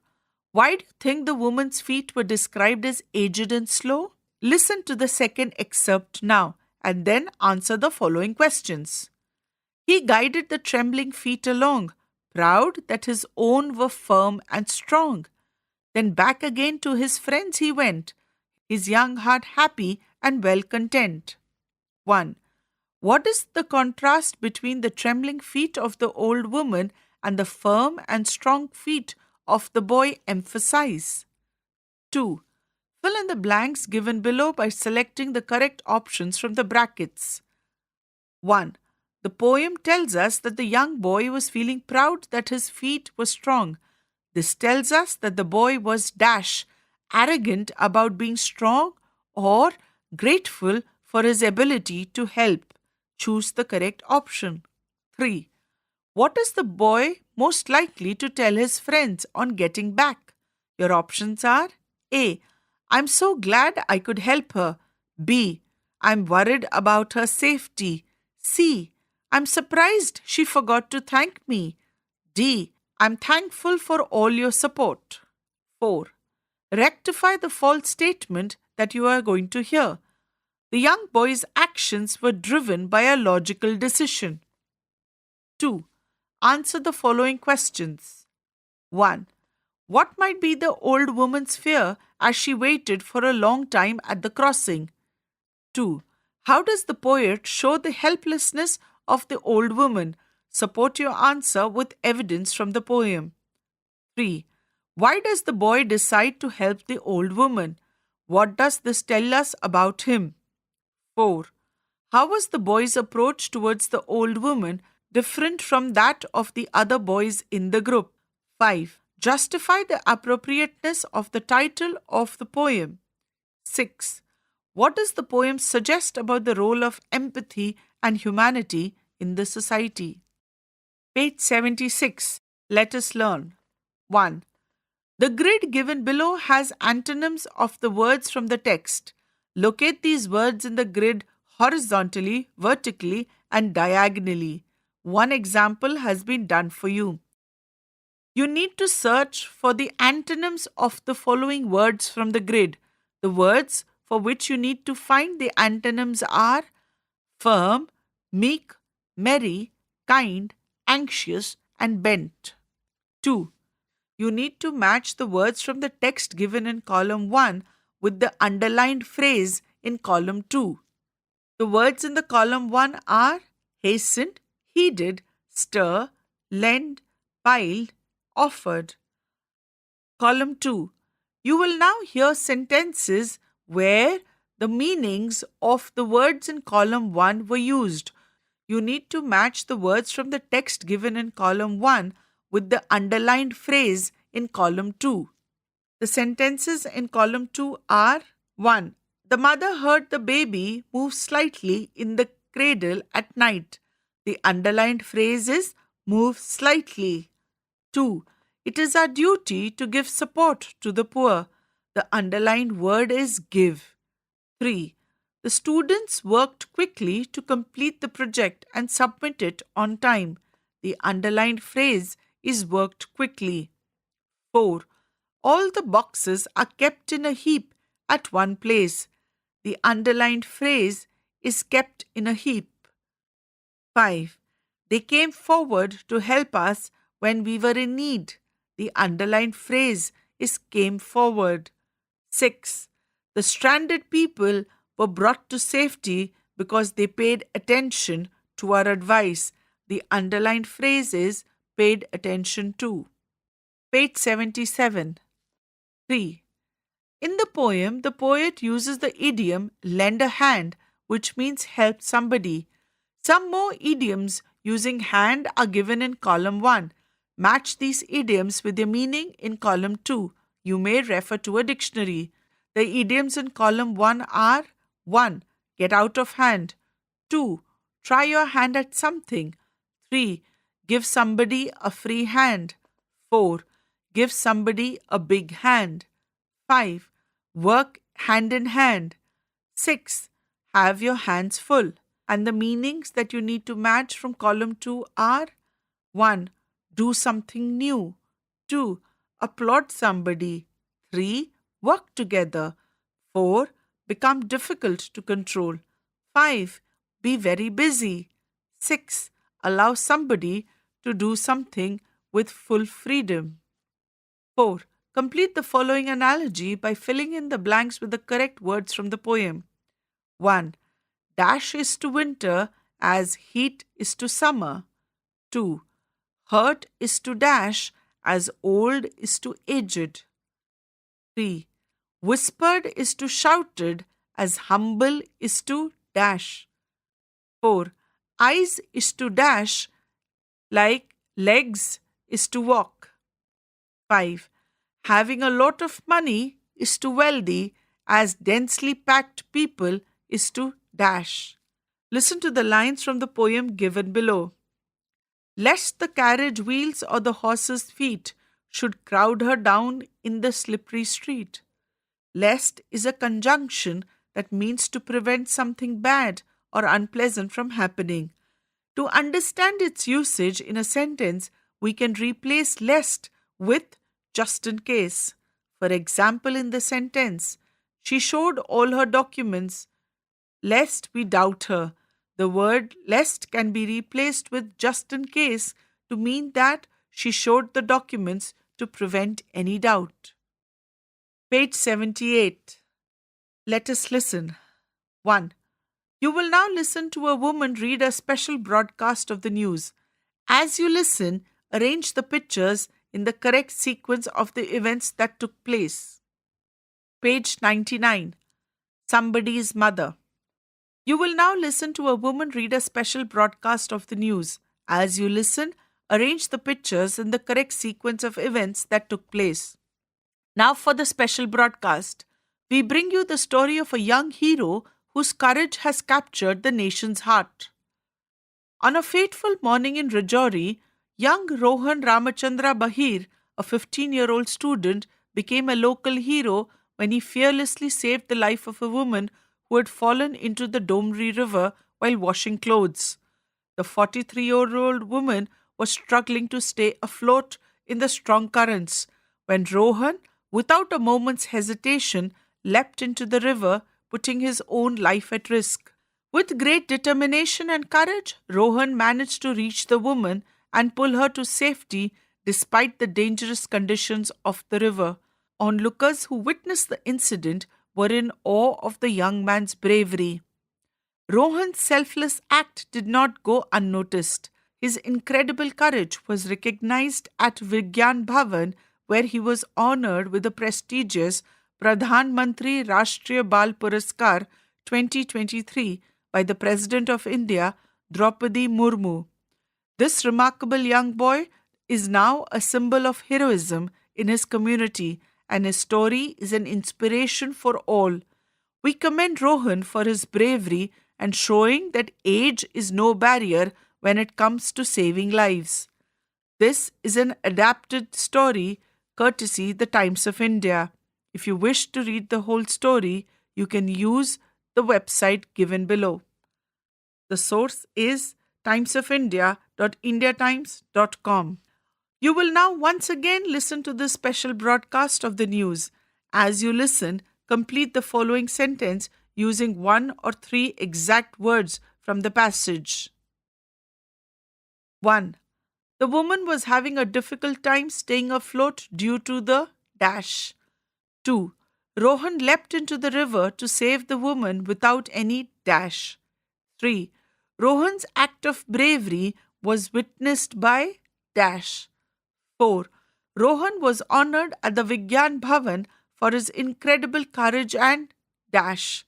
Why do you think the woman's feet were described as aged and slow? Listen to the second excerpt now and then answer the following questions. He guided the trembling feet along, proud that his own were firm and strong. Then back again to his friends he went, his young heart happy and well content. 1. What does the contrast between the trembling feet of the old woman and the firm and strong feet of the boy emphasize? 2. Fill in the blanks given below by selecting the correct options from the brackets. 1. The poem tells us that the young boy was feeling proud that his feet were strong. This tells us that the boy was dash, arrogant about being strong or grateful for his ability to help. Choose the correct option. 3. What is the boy most likely to tell his friends on getting back? Your options are A. I'm so glad I could help her. B. I'm worried about her safety. C. I'm surprised she forgot to thank me. D. I'm thankful for all your support. 4. Rectify the false statement that you are going to hear. The young boy's actions were driven by a logical decision. 2. Answer the following questions. 1. What might be the old woman's fear as she waited for a long time at the crossing? 2. How does the poet show the helplessness of the old woman? Support your answer with evidence from the poem. 3. Why does the boy decide to help the old woman? What does this tell us about him? 4. How was the boy's approach towards the old woman different from that of the other boys in the group? 5. Justify the appropriateness of the title of the poem. 6. What does the poem suggest about the role of empathy and humanity in the society? Page 76. Let us learn. 1. The grid given below has antonyms of the words from the text. Locate these words in the grid horizontally, vertically, and diagonally. One example has been done for you. You need to search for the antonyms of the following words from the grid. The words for which you need to find the antonyms are firm, meek, merry, kind, anxious, and bent. 2. You need to match the words from the text given in column 1 with the underlined phrase in column 2. The words in the column 1 are hastened, heeded, stir, lend, piled, offered. Column 2. You will now hear sentences where the meanings of the words in column 1 were used. You need to match the words from the text given in column 1 with the underlined phrase in column 2. The sentences in column 2 are 1. The mother heard the baby move slightly in the cradle at night. The underlined phrase is move slightly. 2. It is our duty to give support to the poor. The underlined word is give. 3. The students worked quickly to complete the project and submit it on time. The underlined phrase is worked quickly. 4. All the boxes are kept in a heap at one place. The underlined phrase is kept in a heap. 5. They came forward to help us when we were in need. The underlined phrase is came forward. 6. The stranded people were brought to safety because they paid attention to our advice. The underlined phrase is paid attention to. Page 77. 3. In the poem, the poet uses the idiom lend a hand, which means help somebody. Some more idioms using hand are given in column 1. Match these idioms with their meaning in column 2. You may refer to a dictionary. The idioms in column 1 are 1. Get out of hand. 2. Try your hand at something. 3. Give somebody a free hand. 4. Give somebody a big hand. 5. Work hand in hand. 6. Have your hands full. And the meanings that you need to match from column 2 are 1. Do something new. 2. Applaud somebody. 3. Work together. 4. Become difficult to control. 5. Be very busy. 6. Allow somebody to do something with full freedom. 4. Complete the following analogy by filling in the blanks with the correct words from the poem. 1. Dash is to winter as heat is to summer. 2. Hurt is to dash as old is to aged. 3. Whispered is to shouted as humble is to dash. 4. Eyes is to dash like legs is to walk. 5. Having a lot of money is to wealthy as densely packed people is to dash. Listen to the lines from the poem given below. Lest the carriage wheels or the horse's feet should crowd her down in the slippery street. Lest is a conjunction that means to prevent something bad or unpleasant from happening. To understand its usage in a sentence, we can replace lest with just in case. For example, in the sentence, she showed all her documents lest we doubt her. The word lest can be replaced with just in case to mean that she showed the documents to prevent any doubt. Page 78. Let us listen. 1. You will now listen to a woman read a special broadcast of the news. As you listen, arrange the pictures in the correct sequence of the events that took place. Page 99. Somebody's mother. You will now listen to a woman read a special broadcast of the news. As you listen, arrange the pictures in the correct sequence of events that took place. Now for the special broadcast. We bring you the story of a young hero whose courage has captured the nation's heart. On a fateful morning in Rajouri, young Rohan Ramachandra Bahir, a 15-year-old student, became a local hero when he fearlessly saved the life of a woman who had fallen into the Domri River while washing clothes. The 43-year-old woman was struggling to stay afloat in the strong currents when Rohan, without a moment's hesitation, leapt into the river, putting his own life at risk. With great determination and courage, Rohan managed to reach the woman and pull her to safety despite the dangerous conditions of the river. Onlookers who witnessed the incident were in awe of the young man's bravery. Rohan's selfless act did not go unnoticed. His incredible courage was recognized at Vigyan Bhavan, where he was honored with the prestigious Pradhan Mantri Rashtriya Bal Puraskar 2023 by the President of India, Draupadi Murmu. This remarkable young boy is now a symbol of heroism in his community, and his story is an inspiration for all. We commend Rohan for his bravery and showing that age is no barrier when it comes to saving lives. This is an adapted story courtesy The Times of India. If you wish to read the whole story, you can use the website given below. The source is timesofindia.indiatimes.com. You will now once again listen to this special broadcast of the news. As you listen, complete the following sentence using 1 or 3 exact words from the passage. 1. The woman was having a difficult time staying afloat due to the dash. 2. Rohan leapt into the river to save the woman without any dash. 3. Rohan's act of bravery was witnessed by dash. 4. Rohan was honored at the Vigyan Bhavan for his incredible courage and dash.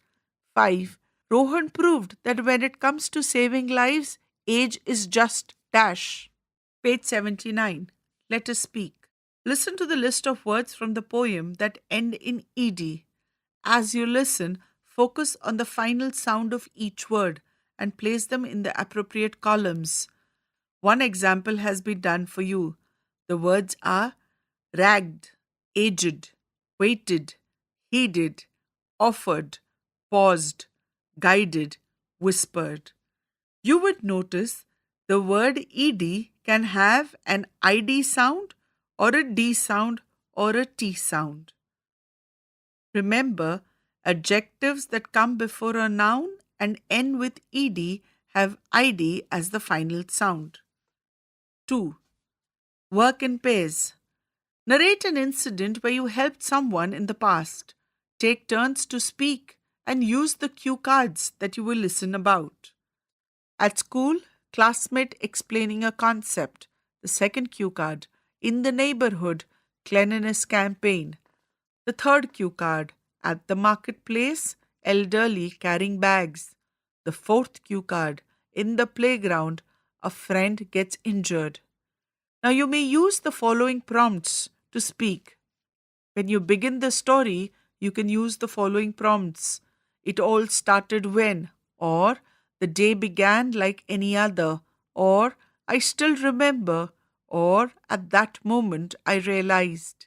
5. Rohan proved that when it comes to saving lives, age is just dash. Page 79. Let us speak. Listen to the list of words from the poem that end in ed. As you listen, focus on the final sound of each word and place them in the appropriate columns. One example has been done for you. The words are ragged, aged, waited, heeded, offered, paused, guided, whispered. You would notice the word ed can have an id sound or a d sound or a t sound. Remember, adjectives that come before a noun and end with ed have id as the final sound. 2. Work in pairs. Narrate an incident where you helped someone in the past. Take turns to speak and use the cue cards that you will listen about. At school, classmate explaining a concept. The second cue card. In the neighborhood, cleanliness campaign. The third cue card. At the marketplace, elderly carrying bags. The fourth cue card. In the playground, a friend gets injured. Now you may use the following prompts to speak. When you begin the story, you can use the following prompts. It all started when, or the day began like any other, or I still remember, or at that moment I realized.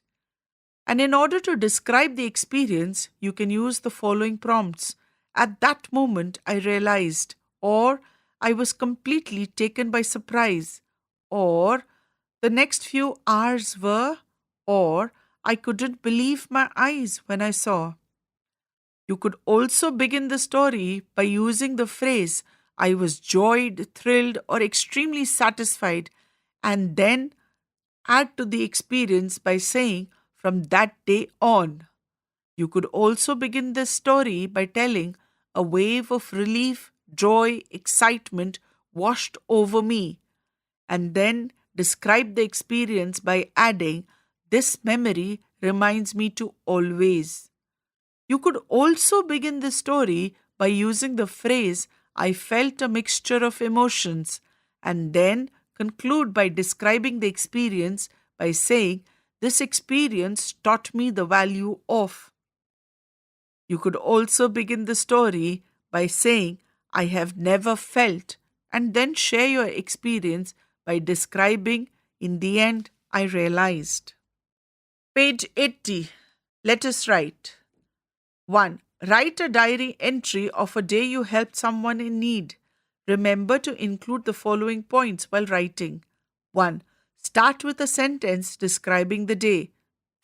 And in order to describe the experience, you can use the following prompts. At that moment I realized, or I was completely taken by surprise, or the next few hours were, or I couldn't believe my eyes when I saw. You could also begin the story by using the phrase, I was joyed, thrilled, or extremely satisfied, and then add to the experience by saying, from that day on. You could also begin the story by telling, a wave of relief, joy, excitement washed over me, and then describe the experience by adding, this memory reminds me to always. You could also begin the story by using the phrase, I felt a mixture of emotions, and then conclude by describing the experience by saying, this experience taught me the value of. You could also begin the story by saying, I have never felt, and then share your experience by describing, in the end, I realized. Page 80. Let us write. 1. Write a diary entry of a day you helped someone in need. Remember to include the following points while writing. 1. Start with a sentence describing the day.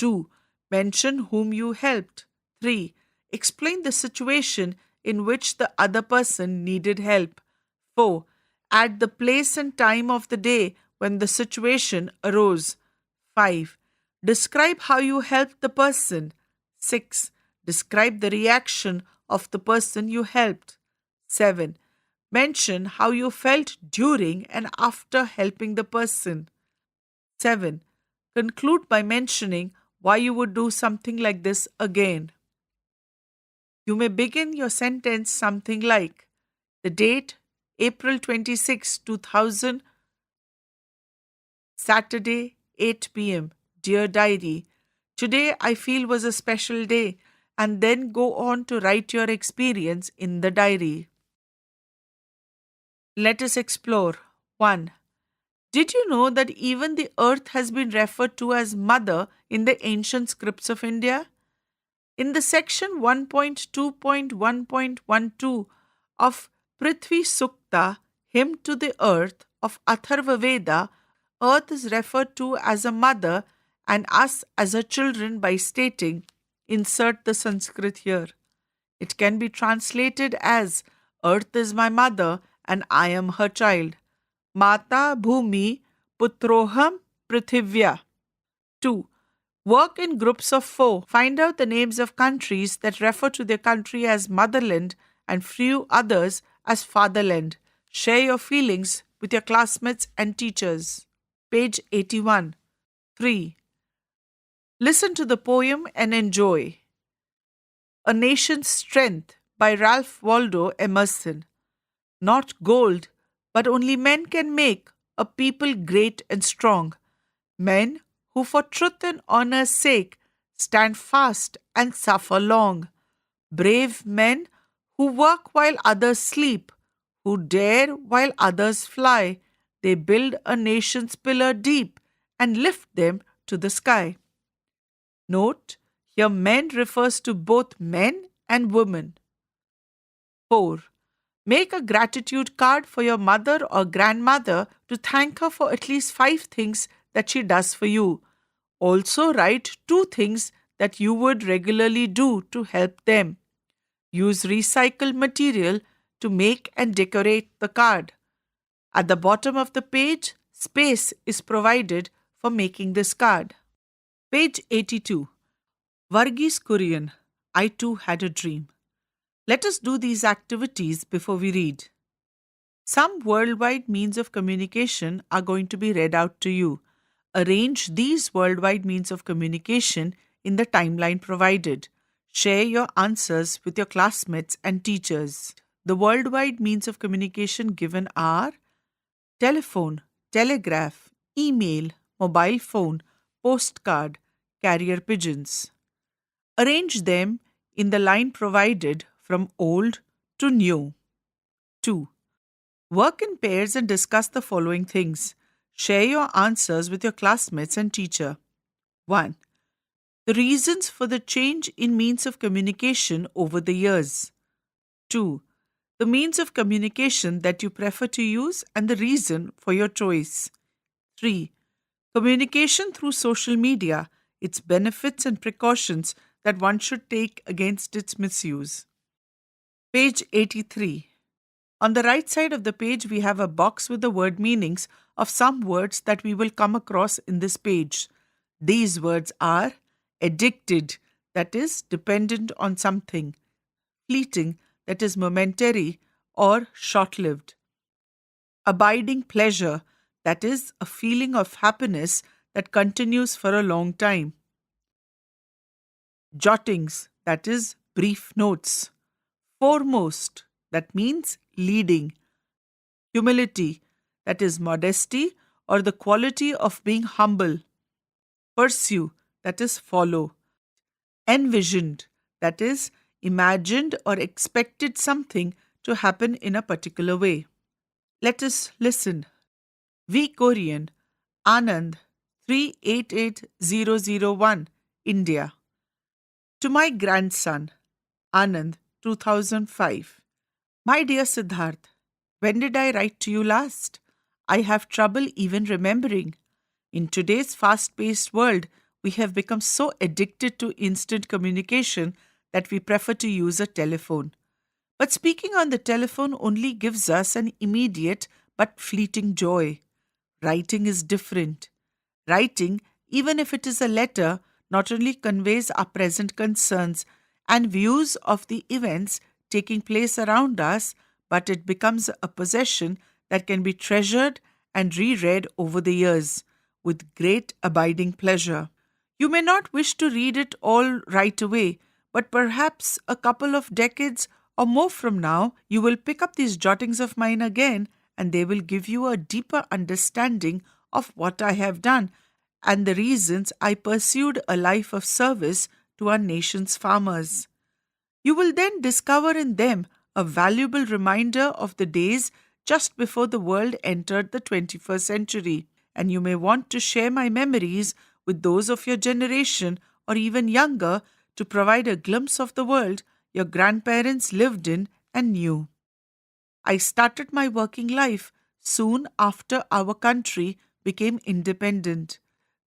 2. Mention whom you helped. 3. Explain the situation in which the other person needed help. 4. Add the place and time of the day when the situation arose. 5. Describe how you helped the person. 6. Describe the reaction of the person you helped. 7. Mention how you felt during and after helping the person. 7. Conclude by mentioning why you would do something like this again. You may begin your sentence something like, the date, April 26, 2000, Saturday, 8 p.m. Dear Diary, today I feel was a special day, and then go on to write your experience in the diary. Let us explore. 1. Did you know that even the earth has been referred to as Mother in the ancient scripts of India? In the section 1.2.1.12 of Prithvi Sukta, Hymn to the Earth of Atharva Veda, Earth is referred to as a mother and us as her children by stating, insert the Sanskrit here. It can be translated as, Earth is my mother and I am her child. Mata Bhumi Putroham Prithivya. 2. Work in groups of 4. Find out the names of countries that refer to their country as motherland and few others as fatherland. Share your feelings with your classmates and teachers. Page 81. 3. Listen to the poem and enjoy. A Nation's Strength by Ralph Waldo Emerson. Not gold, but only men can make a people great and strong. Men who for truth and honor's sake stand fast and suffer long. Brave men who work while others sleep, who dare while others fly. They build a nation's pillar deep and lift them to the sky. Note, here men refers to both men and women. 4. Make a gratitude card for your mother or grandmother to thank her for at least 5 things that she does for you. Also write 2 things that you would regularly do to help them. Use recycled material to make and decorate the card. At the bottom of the page, space is provided for making this card. Page 82. Varghese Kurian, I too had a dream. Let us do these activities before we read. Some worldwide means of communication are going to be read out to you. Arrange these worldwide means of communication in the timeline provided. Share your answers with your classmates and teachers. The worldwide means of communication given are telephone, telegraph, email, mobile phone, postcard, carrier pigeons. Arrange them in the line provided from old to new. 2. Work in pairs and discuss the following things. Share your answers with your classmates and teacher. 1. The reasons for the change in means of communication over the years. 2. The means of communication that you prefer to use and the reason for your choice. 3. Communication through social media, its benefits and precautions that one should take against its misuse. Page 83. On the right side of the page, we have a box with the word meanings of some words that we will come across in this page. These words are addicted, that is, dependent on something, fleeting, that is, momentary or short lived, abiding pleasure, that is, a feeling of happiness that continues for a long time, jottings, that is, brief notes, foremost, that means leading, humility, that is, modesty or the quality of being humble, pursue, that is, follow, envisioned, that is, imagined or expected something to happen in a particular way. Let us listen. V. Korean, Anand, 388001, India. To my grandson, Anand, 2005. My dear Siddharth, when did I write to you last? I have trouble even remembering. In today's fast-paced world, we have become so addicted to instant communication that we prefer to use a telephone. But speaking on the telephone only gives us an immediate but fleeting joy. Writing is different. Writing, even if it is a letter, not only conveys our present concerns and views of the events taking place around us, but it becomes a possession that can be treasured and reread over the years with great abiding pleasure. You may not wish to read it all right away, but perhaps a couple of decades or more from now, you will pick up these jottings of mine again, and they will give you a deeper understanding of what I have done and the reasons I pursued a life of service to our nation's farmers. You will then discover in them a valuable reminder of the days just before the world entered the 21st century, and you may want to share my memories with those of your generation or even younger to provide a glimpse of the world your grandparents lived in and knew. I started my working life soon after our country became independent.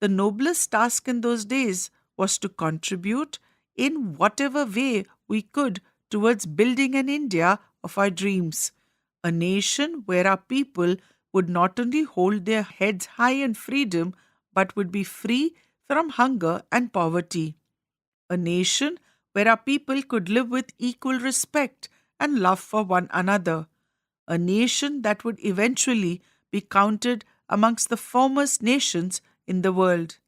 The noblest task in those days was to contribute in whatever way we could towards building an India of our dreams, a nation where our people would not only hold their heads high in freedom but would be free from hunger and poverty, a nation where our people could live with equal respect and love for one another, a nation that would eventually be counted amongst the foremost nations in the world.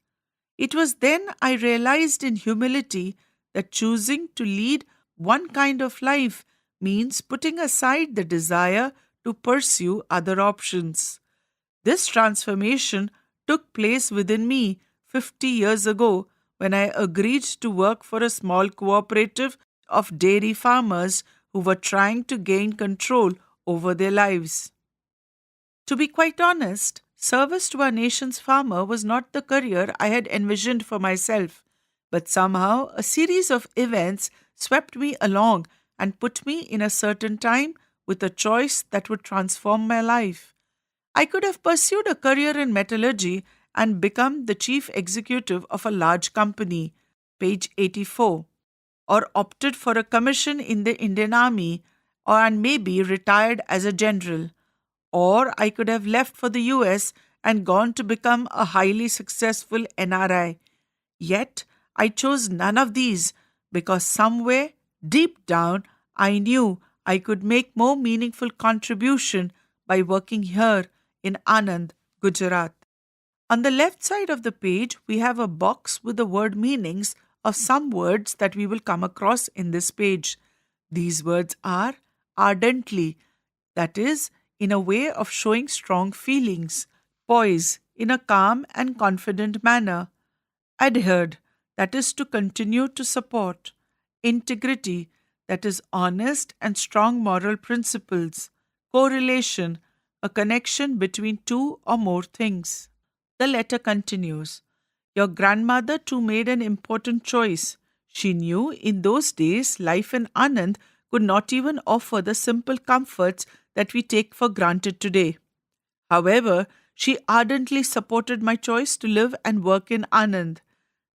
It was then I realized in humility that choosing to lead one kind of life means putting aside the desire to pursue other options. This transformation took place within me 50 years ago when I agreed to work for a small cooperative of dairy farmers who were trying to gain control over their lives. To be quite honest, service to our nation's farmer was not the career I had envisioned for myself, but somehow a series of events swept me along and put me in a certain time with a choice that would transform my life. I could have pursued a career in metallurgy and become the chief executive of a large company, page 84, or opted for a commission in the Indian Army, and maybe retired as a general. Or I could have left for the US and gone to become a highly successful NRI. Yet I chose none of these because somewhere deep down I knew I could make more meaningful contribution by working here in Anand, Gujarat. On the left side of the page, we have a box with the word meanings of some words that we will come across in this page. These words are ardently, that is, in a way of showing strong feelings, poise, in a calm and confident manner, adhered, that is, to continue to support, integrity, that is, honest and strong moral principles, correlation, a connection between two or more things. The letter continues. Your grandmother too made an important choice. She knew in those days life in Anand could not even offer the simple comforts that we take for granted today. However, she ardently supported my choice to live and work in Anand.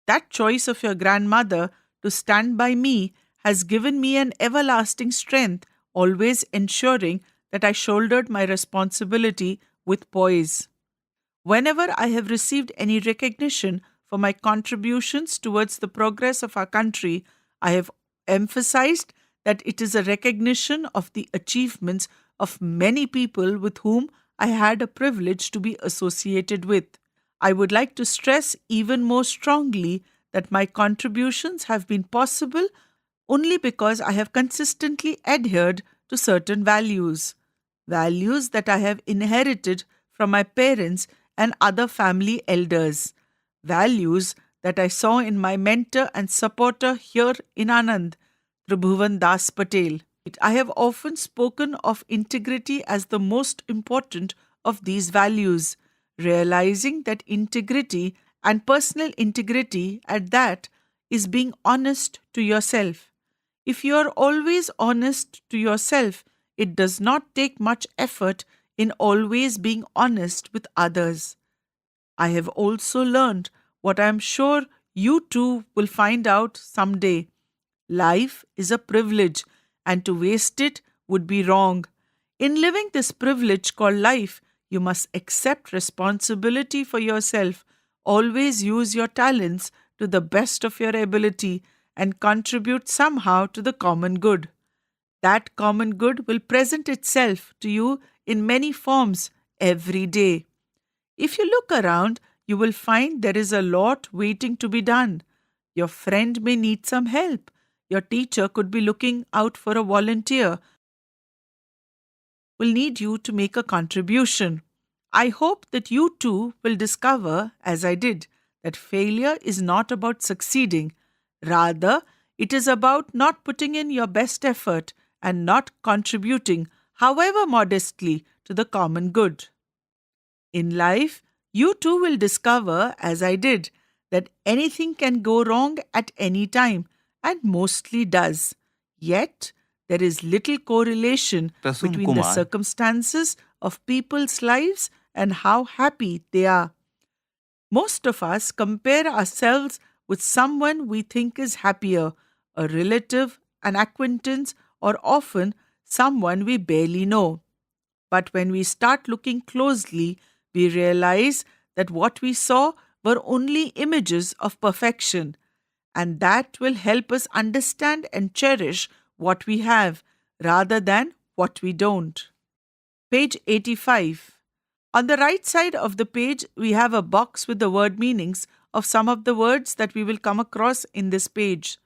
That choice of your grandmother to stand by me has given me an everlasting strength, always ensuring that I shouldered my responsibility with poise. Whenever I have received any recognition for my contributions towards the progress of our country, I have emphasized that it is a recognition of the achievements of many people with whom I had a privilege to be associated with. I would like to stress even more strongly that my contributions have been possible only because I have consistently adhered to certain values, values that I have inherited from my parents and other family elders, values that I saw in my mentor and supporter here in Anand, Tribhuvan Das Patel. I have often spoken of integrity as the most important of these values, realizing that integrity and personal integrity at that is being honest to yourself. If you are always honest to yourself, it does not take much effort in always being honest with others. I have also learned what I am sure you too will find out someday. Life is a privilege, and to waste it would be wrong. In living this privilege called life, you must accept responsibility for yourself, always use your talents to the best of your ability, and contribute somehow to the common good. That common good will present itself to you in many forms every day. If you look around, you will find there is a lot waiting to be done. Your friend may need some help. Your teacher could be looking out for a volunteer, will need you to make a contribution. I hope that you too will discover, as I did, that failure is not about succeeding. Rather, it is about not putting in your best effort and not contributing, however modestly, to the common good. In life, you too will discover, as I did, that anything can go wrong at any time and mostly does. Yet, there is little correlation Prasum between the Kumar. circumstances of people's lives and how happy they are. Most of us compare ourselves with someone we think is happier, a relative, an acquaintance, or often someone we barely know. But when we start looking closely, we realize that what we saw were only images of perfection, and that will help us understand and cherish what we have rather than what we don't. Page 85. On the right side of the page, we have a box with the word meanings of some of the words that we will come across in this page.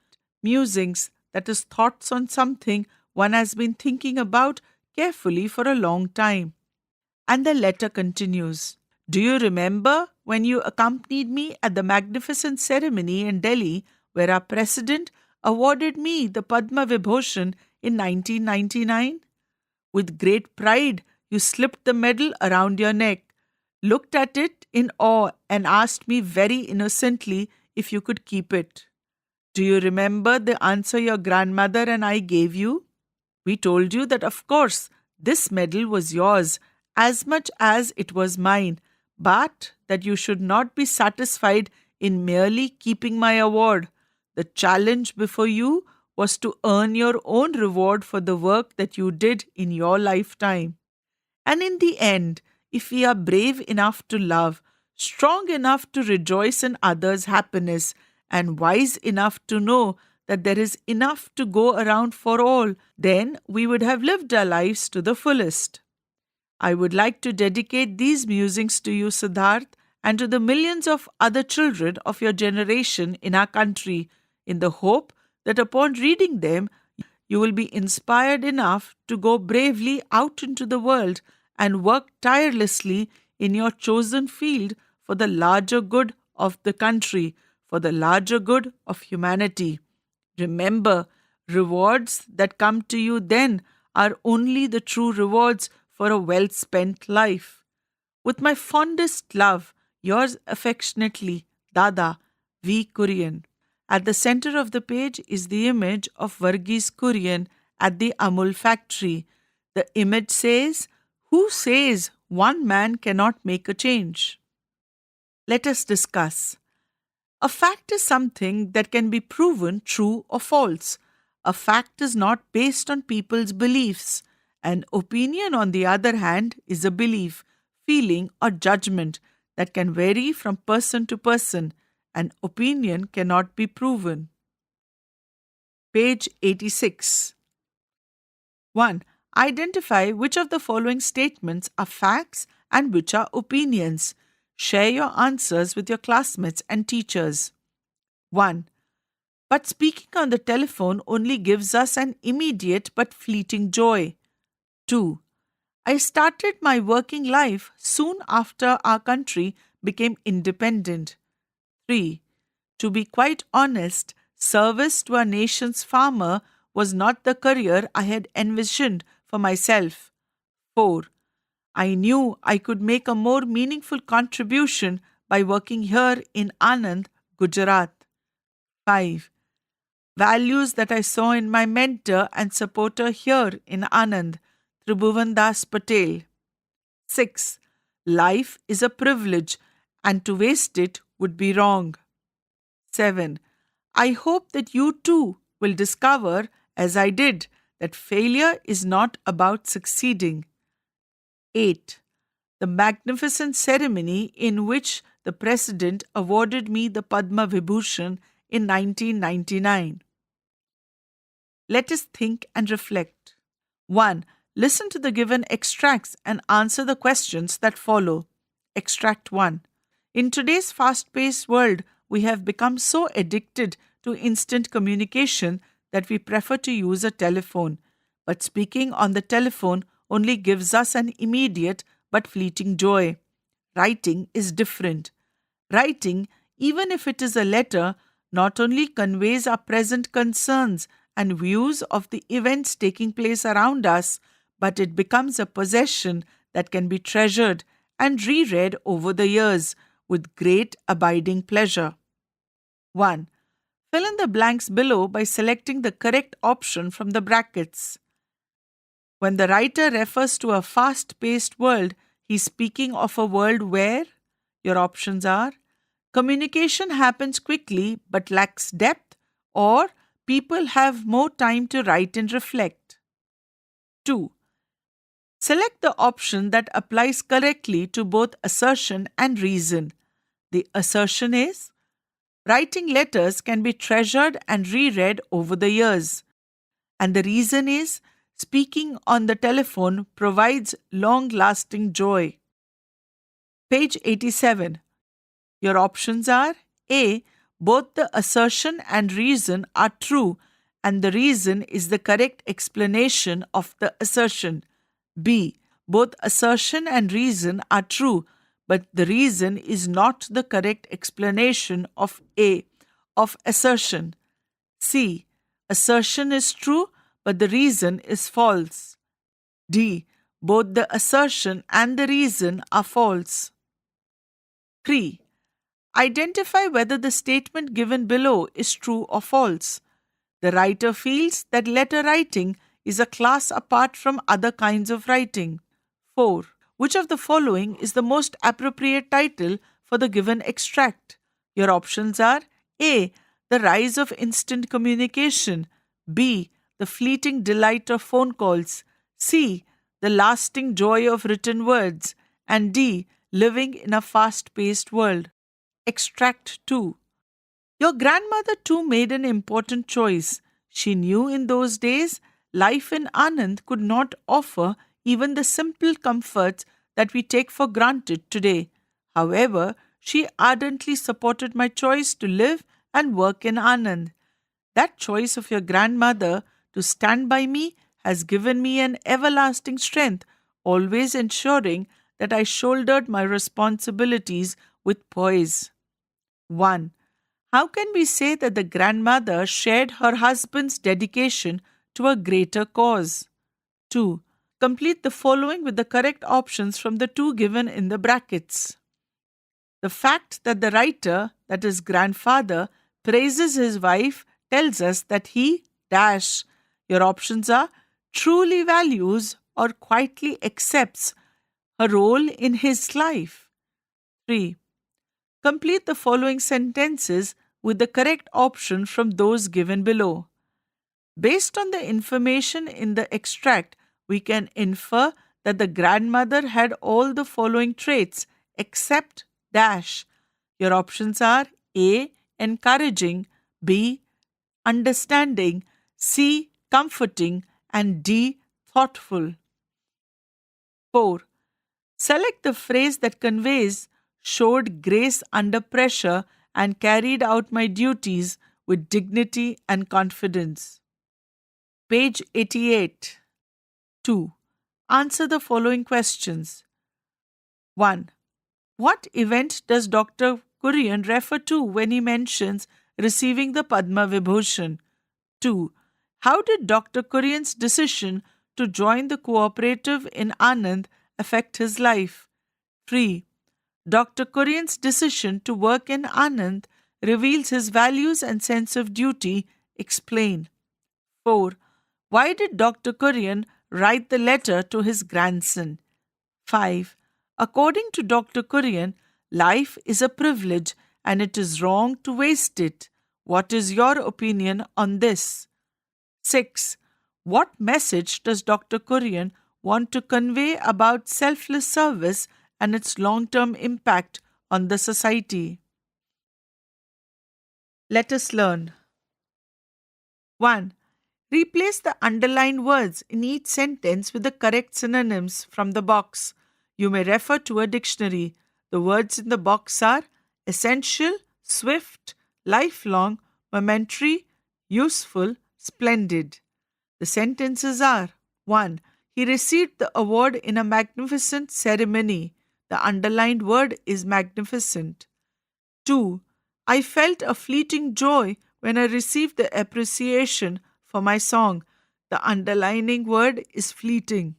Musings, that is, thoughts on something one has been thinking about carefully for a long time. And the letter continues. Do you remember when you accompanied me at the magnificent ceremony in Delhi where our president awarded me the Padma Vibhushan in 1999? With great pride, you slipped the medal around your neck, looked at it in awe, and asked me very innocently if you could keep it. Do you remember the answer your grandmother and I gave you? We told you that, of course, this medal was yours as much as it was mine, but that you should not be satisfied in merely keeping my award. The challenge before you was to earn your own reward for the work that you did in your lifetime. And in the end, if we are brave enough to love, strong enough to rejoice in others' happiness, and wise enough to know that there is enough to go around for all, then we would have lived our lives to the fullest. I would like to dedicate these musings to you, Siddharth, and to the millions of other children of your generation in our country, in the hope that upon reading them, you will be inspired enough to go bravely out into the world and work tirelessly in your chosen field for the larger good of the country, for the larger good of humanity. Remember, rewards that come to you then are only the true rewards for a well-spent life. With my fondest love, yours affectionately, Dada V. Kurian. At the center of the page is the image of Varghese Kurian at the Amul factory. The image says, "Who says one man cannot make a change?" Let us discuss. A fact is something that can be proven true or false. A fact is not based on people's beliefs. An opinion, on the other hand, is a belief, feeling, or judgment that can vary from person to person. An opinion cannot be proven. Page 86. 1. Identify which of the following statements are facts and which are opinions. Share your answers with your classmates and teachers. 1. But speaking on the telephone only gives us an immediate but fleeting joy. 2. I started my working life soon after our country became independent. 3. To be quite honest, service to our nation's farmer was not the career I had envisioned for myself. 4. I knew I could make a more meaningful contribution by working here in Anand, Gujarat. 5. Values that I saw in my mentor and supporter here in Anand, Tribhuvan Das Patel. 6. Life is a privilege and to waste it would be wrong. 7. I hope that you too will discover, as I did, that failure is not about succeeding. 8. The magnificent ceremony in which the President awarded me the Padma Vibhushan in 1999. Let us think and reflect. 1. Listen to the given extracts and answer the questions that follow. Extract 1. In today's fast-paced world, we have become so addicted to instant communication that we prefer to use a telephone. But speaking on the telephone only gives us an immediate but fleeting joy. Writing is different. Writing, even if it is a letter, not only conveys our present concerns and views of the events taking place around us, but it becomes a possession that can be treasured and reread over the years with great abiding pleasure. 1. Fill in the blanks below by selecting the correct option from the brackets. When the writer refers to a fast-paced world, he is speaking of a world where your options are communication happens quickly but lacks depth, or people have more time to write and reflect. 2. Select the option that applies correctly to both assertion and reason. The assertion is writing letters can be treasured and reread over the years. And the reason is speaking on the telephone provides long-lasting joy. Page 87. Your options are A. Both the assertion and reason are true, and the reason is the correct explanation of the assertion. B. Both assertion and reason are true, but the reason is not the correct explanation of A. of assertion. C. Assertion is true, but the reason is false. D. Both the assertion and the reason are false. 3. Identify whether the statement given below is true or false. The writer feels that letter writing is a class apart from other kinds of writing. 4. Which of the following is the most appropriate title for the given extract? Your options are A. The rise of instant communication. B. The fleeting delight of phone calls. C. The lasting joy of written words. And D. Living in a fast-paced world. Extract 2. Your grandmother too made an important choice. She knew in those days life in Anand could not offer even the simple comforts that we take for granted today. However, she ardently supported my choice to live and work in Anand. That choice of your grandmother to stand by me has given me an everlasting strength, always ensuring that I shouldered my responsibilities with poise. 1. How can we say that the grandmother shared her husband's dedication to a greater cause? 2. Complete the following with the correct options from the two given in the brackets. The fact that the writer, that is grandfather, praises his wife tells us that he dash. Your options are truly values or quietly accepts her role in his life. 3. Complete the following sentences with the correct option from those given below. Based on the information in the extract, we can infer that the grandmother had all the following traits except dash. Your options are A. Encouraging, B. Understanding, C. Comforting, and D. Thoughtful. 4. Select the phrase that conveys showed grace under pressure and carried out my duties with dignity and confidence. Page 88. 2. Answer the following questions. 1. What event does Dr. Kurian refer to when he mentions receiving the Padma Vibhushan? 2. How did Dr. Kurian's decision to join the cooperative in Anand affect his life? 3. Dr. Kurian's decision to work in Anand reveals his values and sense of duty. Explain. 4. Why did Dr. Kurian write the letter to his grandson? 5. According to Dr. Kurian, life is a privilege and it is wrong to waste it. What is your opinion on this? 6. What message does Dr. Kurian want to convey about selfless service and its long-term impact on the society? Let us learn. 1. Replace the underlined words in each sentence with the correct synonyms from the box. You may refer to a dictionary. The words in the box are essential, swift, lifelong, momentary, useful, splendid. The sentences are 1. He received the award in a magnificent ceremony. The underlined word is magnificent. 2. I felt a fleeting joy when I received the appreciation for my song. The underlining word is fleeting.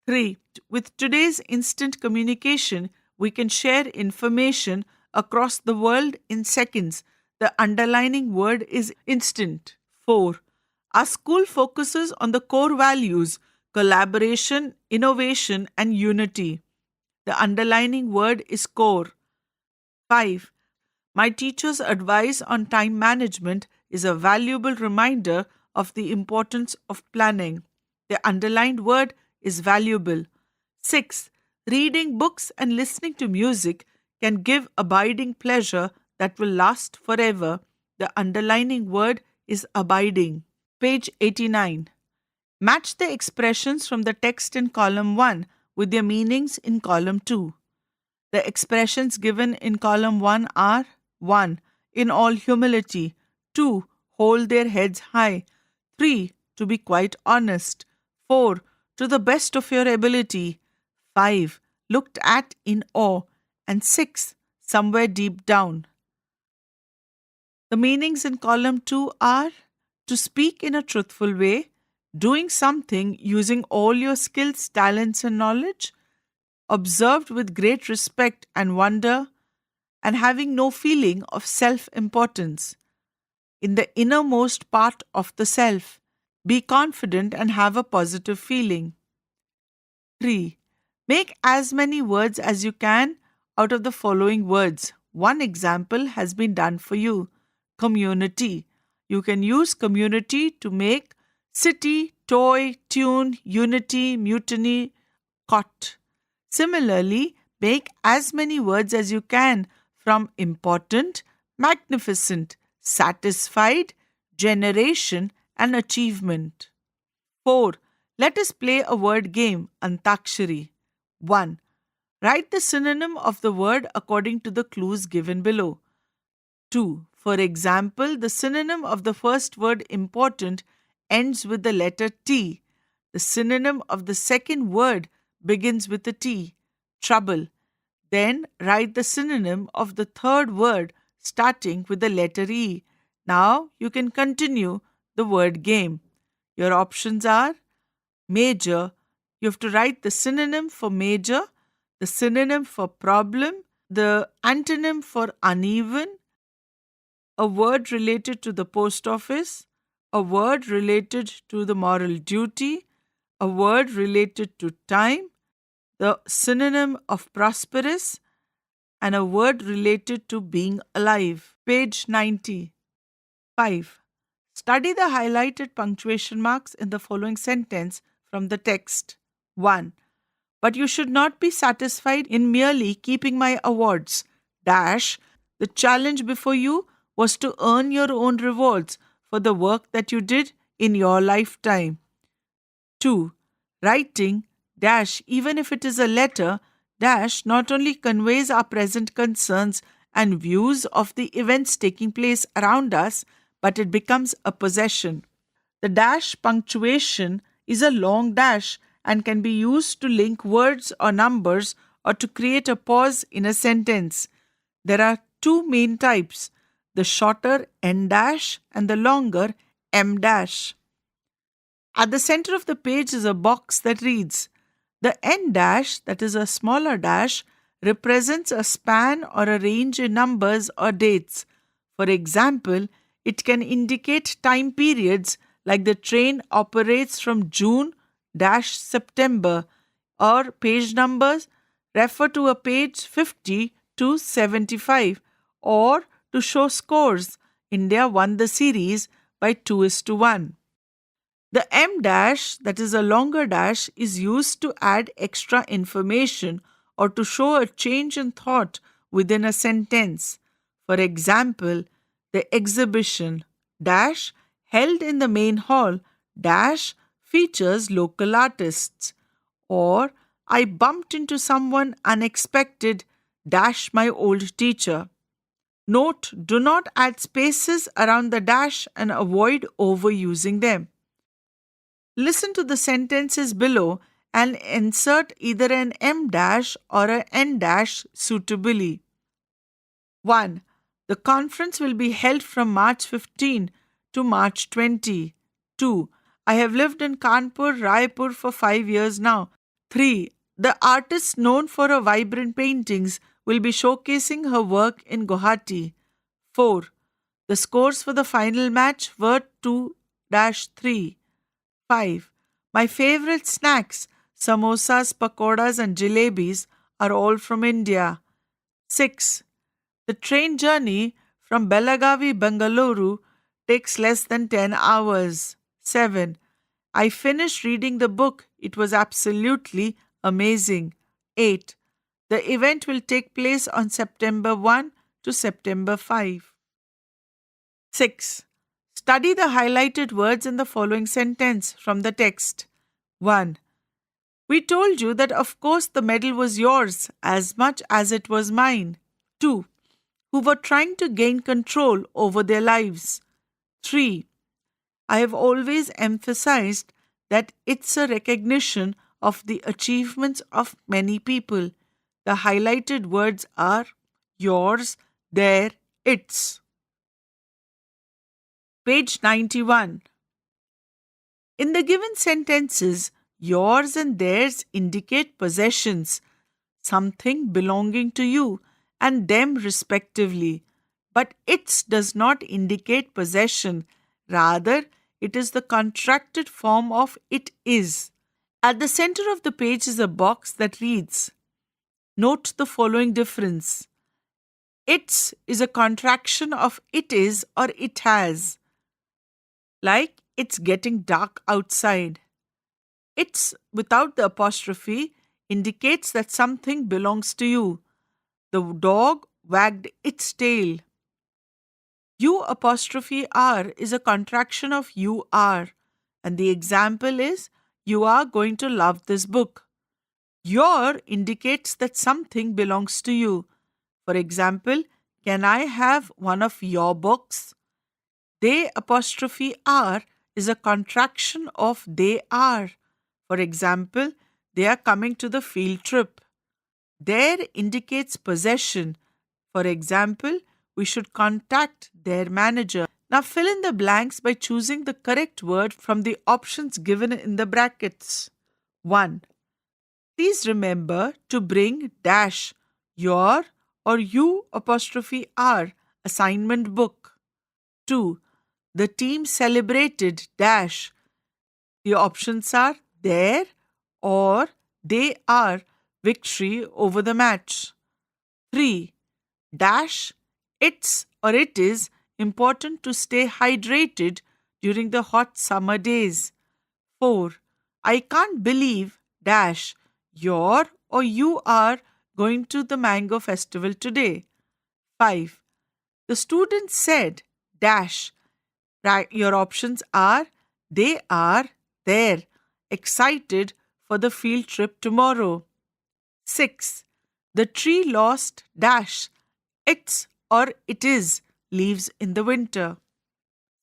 3. With today's instant communication, we can share information across the world in seconds. The underlining word is instant. 4. Our school focuses on the core values, collaboration, innovation, and unity. The underlining word is core. 5. My teacher's advice on time management is a valuable reminder of the importance of planning. The underlined word is valuable. 6. Reading books and listening to music can give abiding pleasure that will last forever. The underlining word is abiding. Page 89. Match the expressions from the text in column 1 with their meanings in column 2. The expressions given in column 1 are 1. In all humility. 2. Hold their heads high. 3. To be quite honest. 4. To the best of your ability. 5. Looked at in awe. And 6. Somewhere deep down. The meanings in column 2 are to speak in a truthful way, doing something using all your skills, talents, and knowledge, observed with great respect and wonder, and having no feeling of self-importance. In the innermost part of the self, be confident and have a positive feeling. 3. Make as many words as you can out of the following words. One example has been done for you. Community. You can use community to make city, toy, tune, unity, mutiny, cot. Similarly, make as many words as you can from important, magnificent, satisfied, generation, and achievement. 4. Let us play a word game, Antakshari. 1. Write the synonym of the word according to the clues given below. 2. For example, the synonym of the first word important ends with the letter T. The synonym of the second word begins with a T, trouble. Then write the synonym of the third word starting with the letter E. Now you can continue the word game. Your options are major. You have to write the synonym for major, the synonym for problem, the antonym for uneven, a word related to the post office, a word related to the moral duty, a word related to time, the synonym of prosperous, and a word related to being alive. Page 90. 5. Study the highlighted punctuation marks in the following sentence from the text. 1. But you should not be satisfied in merely keeping my awards. Dash. The challenge before you was to earn your own rewards for the work that you did in your lifetime. 2. Writing dash, even if it is a letter, dash not only conveys our present concerns and views of the events taking place around us, but it becomes a possession. The dash punctuation is a long dash and can be used to link words or numbers or to create a pause in a sentence. There are two main types, the shorter N dash and the longer M dash. At the center of the page is a box that reads, the N dash, that is a smaller dash, represents a span or a range in numbers or dates. For example, it can indicate time periods like the train operates from June-September, or page numbers refer to a page 50 to 75, or to show scores. India won the series by 2:1. The M dash, that is a longer dash, is used to add extra information or to show a change in thought within a sentence. For example, the exhibition dash held in the main hall dash features local artists, or I bumped into someone unexpected dash my old teacher. Note, do not add spaces around the dash and avoid overusing them. Listen to the sentences below and insert either an M dash or an N dash suitably. 1. The conference will be held from March 15 to March 20. 2. I have lived in Kanpur, Raipur for 5 years now. 3. The artist known for her vibrant paintings will be showcasing her work in Guwahati. 4. The scores for the final match were 2-3. 5. My favorite snacks, samosas, pakoras and jalebis, are all from India. 6. The train journey from Belagavi, Bengaluru takes less than 10 hours. 7. I finished reading the book. It was absolutely amazing. 8. The event will take place on September 1 to September 5. 6. Study the highlighted words in the following sentence from the text. 1. We told you that of course the medal was yours as much as it was mine. 2. Who were trying to gain control over their lives. 3. I have always emphasized that it's a recognition of the achievements of many people. The highlighted words are yours, their, its. Page 91. In the given sentences, yours and theirs indicate possessions, something belonging to you and them respectively. But its does not indicate possession. Rather, it is the contracted form of it is. At the center of the page is a box that reads, note the following difference. Its is a contraction of it is or it has. Like, it's getting dark outside. It's, without the apostrophe, indicates that something belongs to you. The dog wagged its tail. U'(R) is a contraction of you are, and the example is, you are going to love this book. Your indicates that something belongs to you. For example, can I have one of your books? They'(R) is a contraction of they are. For example, they are coming to the field trip. Their indicates possession. For example, we should contact their manager. Now fill in the blanks by choosing the correct word from the options given in the brackets. 1. Please remember to bring dash your or U'(R) assignment book. 2. The team celebrated dash. The options are their or they are victory over the match. 3. Dash, it's or it is important to stay hydrated during the hot summer days. 4. I can't believe dash you're or you are going to the mango festival today. 5. The student said dash. Your options are they are there, excited for the field trip tomorrow. 6. The tree lost dash its or it is leaves in the winter.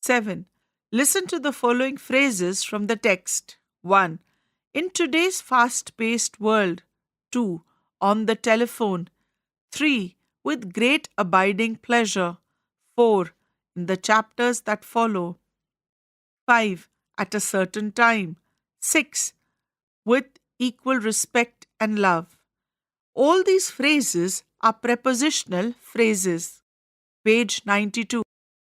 7. Listen to the following phrases from the text. 1. In today's fast paced world. 2. On the telephone. 3. With great abiding pleasure. 4. In the chapters that follow. 5. At a certain time. 6. With equal respect and love. All these phrases are prepositional phrases. Page 92.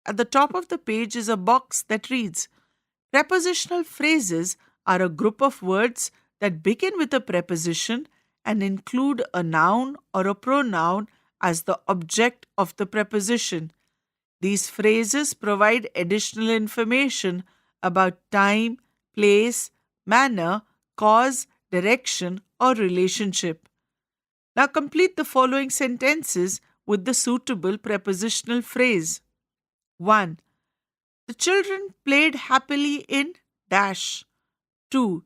At the top of the page is a box that reads, Prepositional phrases are a group of words that begin with a preposition and include a noun or a pronoun as the object of the preposition. These phrases provide additional information about time, place, manner, cause, direction, or relationship. Now complete the following sentences with the suitable prepositional phrase. 1. The children played happily in dash. 2.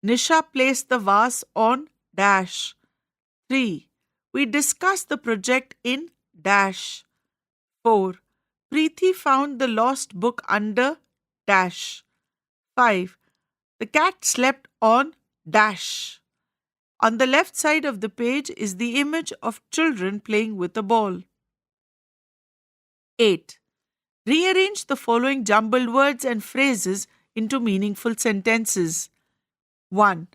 Nisha placed the vase on dash. 3. We discussed the project in dash. 4. Preeti found the lost book under dash. 5. The cat slept on dash. On the left side of the page is the image of children playing with a ball. 8. Rearrange the following jumbled words and phrases into meaningful sentences. 1.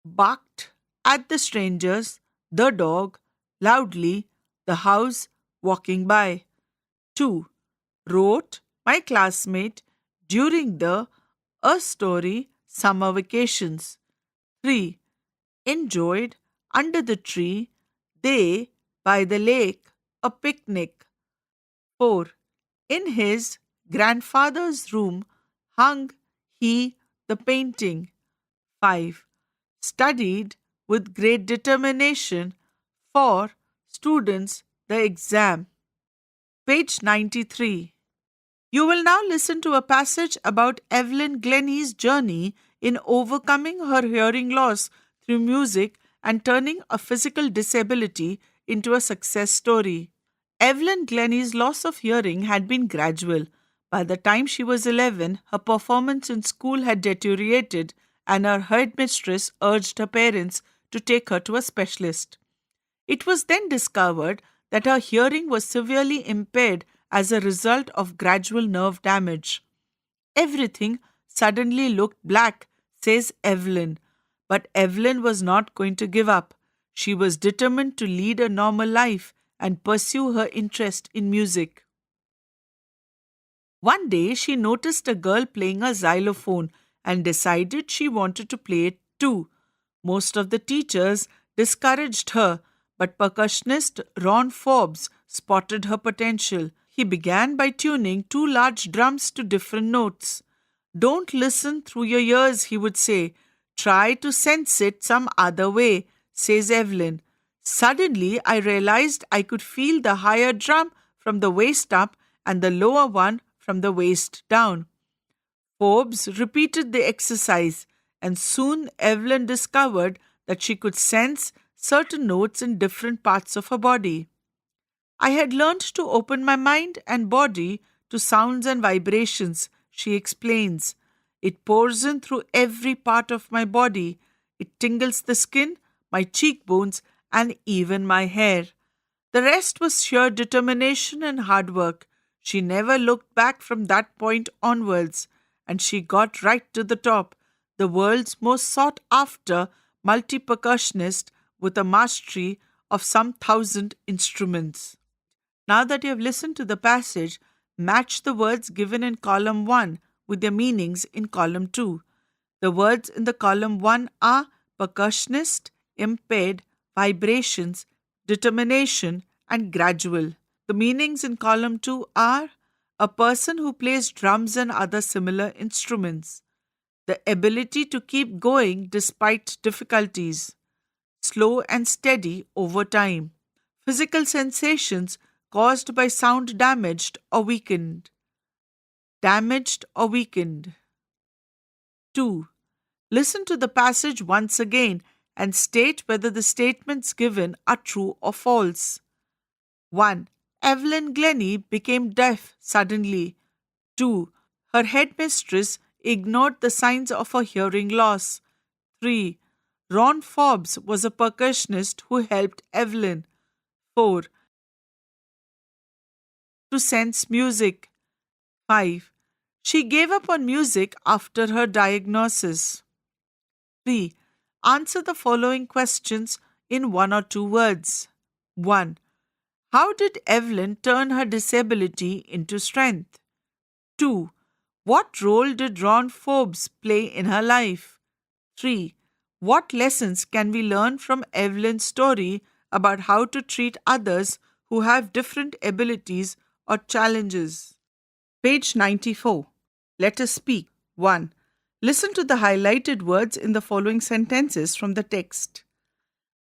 Barked at the strangers, the dog, loudly, the house, walking by. 2. Wrote, my classmate, during the A Story summer vacations. 3. Enjoyed, under the tree, they, by the lake, a picnic. 4. In his grandfather's room hung he the painting. 5. Studied with great determination for students the exam. Page 93. You will now listen to a passage about Evelyn Glennie's journey in overcoming her hearing loss through music and turning a physical disability into a success story. Evelyn Glennie's loss of hearing had been gradual. By the time she was 11, her performance in school had deteriorated and her headmistress urged her parents to take her to a specialist. It was then discovered that her hearing was severely impaired as a result of gradual nerve damage. Everything suddenly looked black, says Evelyn. But Evelyn was not going to give up. She was determined to lead a normal life and pursue her interest in music. One day, she noticed a girl playing a xylophone and decided she wanted to play it too. Most of the teachers discouraged her, but percussionist Ron Forbes spotted her potential. He began by tuning 2 large drums to different notes. Don't listen through your ears, he would say. Try to sense it some other way, says Evelyn. Suddenly, I realized I could feel the higher drum from the waist up and the lower one from the waist down. Forbes repeated the exercise, and soon Evelyn discovered that she could sense certain notes in different parts of her body. I had learned to open my mind and body to sounds and vibrations, she explains. It pours in through every part of my body. It tingles the skin, my cheekbones, and even my hair. The rest was sheer determination and hard work. She never looked back from that point onwards, and she got right to the top, the world's most sought-after multi-percussionist with a mastery of some 1,000 instruments. Now that you have listened to the passage, match the words given in column 1 with their meanings in column 2. The words in the column 1 are percussionist, impaired, vibrations, determination, and gradual. The meanings in column 2 are a person who plays drums and other similar instruments, the ability to keep going despite difficulties, slow and steady over time, physical sensations caused by sound damaged or weakened. 2. Listen to the passage once again and state whether the statements given are true or false. 1. Evelyn Glennie became deaf suddenly. 2. Her headmistress ignored the signs of her hearing loss. 3. Ron Forbes was a percussionist who helped Evelyn. 4. To sense music. 5. She gave up on music after her diagnosis. 3. Answer the following questions in 1 or 2 words. 1. How did Evelyn turn her disability into strength? 2. What role did Ron Forbes play in her life? 3. What lessons can we learn from Evelyn's story about how to treat others who have different abilities or challenges? Page 94. Let us speak. 1. Listen to the highlighted words in the following sentences from the text.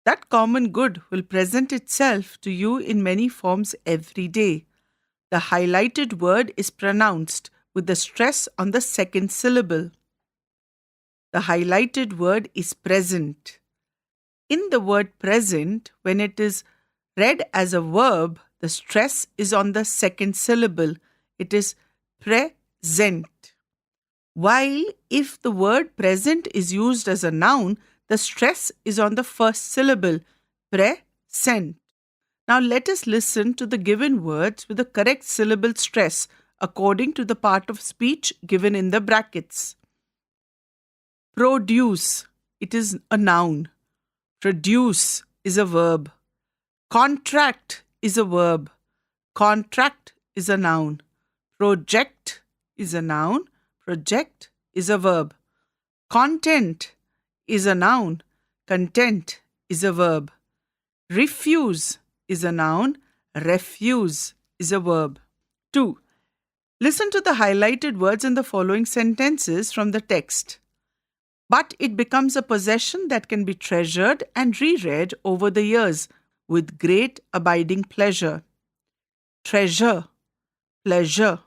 That common good will present itself to you in many forms every day. The highlighted word is pronounced with the stress on the second syllable. The highlighted word is present. In the word present, when it is read as a verb, the stress is on the second syllable. It is present. While if the word present is used as a noun, the stress is on the first syllable, present. Now let us listen to the given words with the correct syllable stress according to the part of speech given in the brackets. Produce, it is a noun. Produce is a verb. Contract is a verb. Contract is a noun. Project is a noun. Project is a verb. Content is a noun. Content is a verb. Refuse is a noun. Refuse is a verb. 2. Listen to the highlighted words in the following sentences from the text. But it becomes a possession that can be treasured and reread over the years with great abiding pleasure. Treasure, pleasure.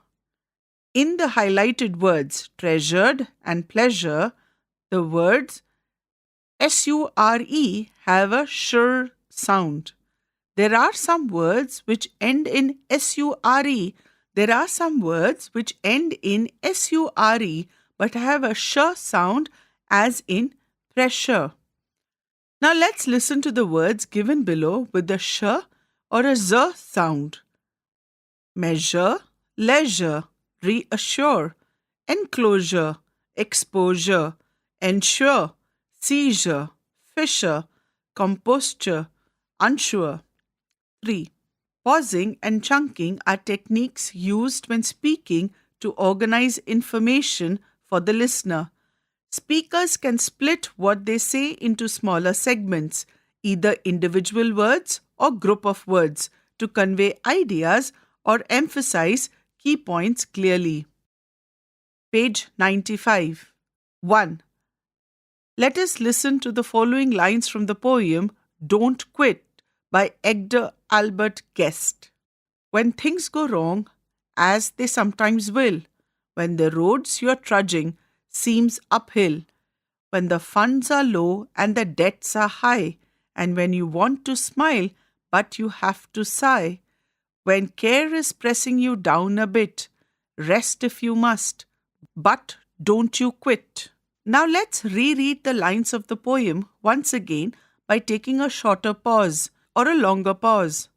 In the highlighted words treasured and pleasure, the words S-U-R-E have a sure sound. There are some words which end in S-U-R-E. There are some words which end in S-U-R-E but have a sh sound as in pressure. Now let's listen to the words given below with the sh or a z sound. Measure, leisure, reassure, enclosure, exposure, ensure, seizure, fissure, composture, unsure. 3. Pausing and chunking are techniques used when speaking to organize information for the listener. Speakers can split what they say into smaller segments, either individual words or group of words, to convey ideas or emphasize key points clearly. Page 95. 1. Let us listen to the following lines from the poem Don't Quit by Edgar Albert Guest. When things go wrong, as they sometimes will, when the roads you're trudging seems uphill, when the funds are low and the debts are high, and when you want to smile but you have to sigh, when care is pressing you down a bit, rest if you must, but don't you quit. Now let's reread the lines of the poem once again by taking a shorter pause or a longer pause.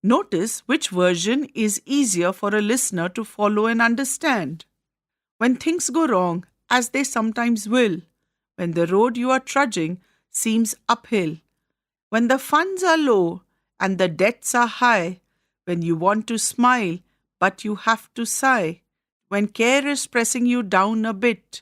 Notice which version is easier for a listener to follow and understand. When things go wrong, as they sometimes will, when the road you are trudging seems uphill, when the funds are low and the debts are high, when you want to smile but you have to sigh, when care is pressing you down a bit,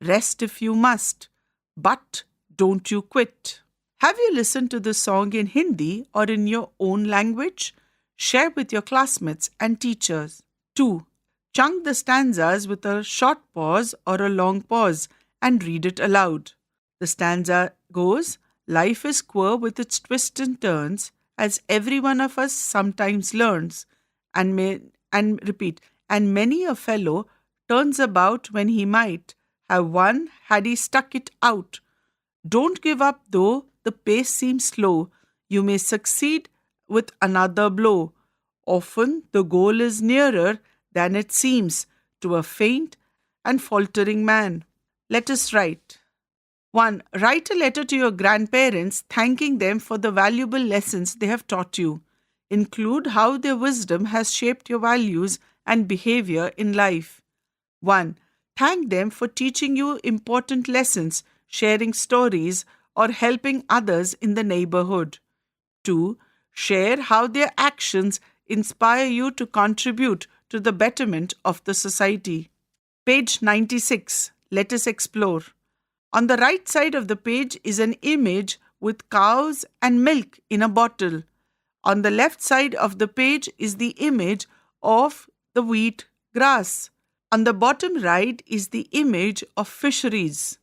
rest if you must, but don't you quit. Have you listened to the song in Hindi or in your own language? Share with your classmates and teachers. 2. Chunk the stanzas with a short pause or a long pause and read it aloud. The stanza goes, "Life is queer with its twists and turns, as every one of us sometimes learns, and repeat, and many a fellow turns about when he might have won had he stuck it out. Don't give up though the pace seems slow. You may succeed with another blow. Often the goal is nearer than it seems to a faint and faltering man." Let us write. 1. Write a letter to your grandparents thanking them for the valuable lessons they have taught you. Include how their wisdom has shaped your values and behavior in life. 1. Thank them for teaching you important lessons, sharing stories, or helping others in the neighborhood. 2. Share how their actions inspire you to contribute to the betterment of the society. Page 96. Let us explore. On the right side of the page is an image with cows and milk in a bottle. On the left side of the page is the image of the wheat grass. On the bottom right is the image of fisheries.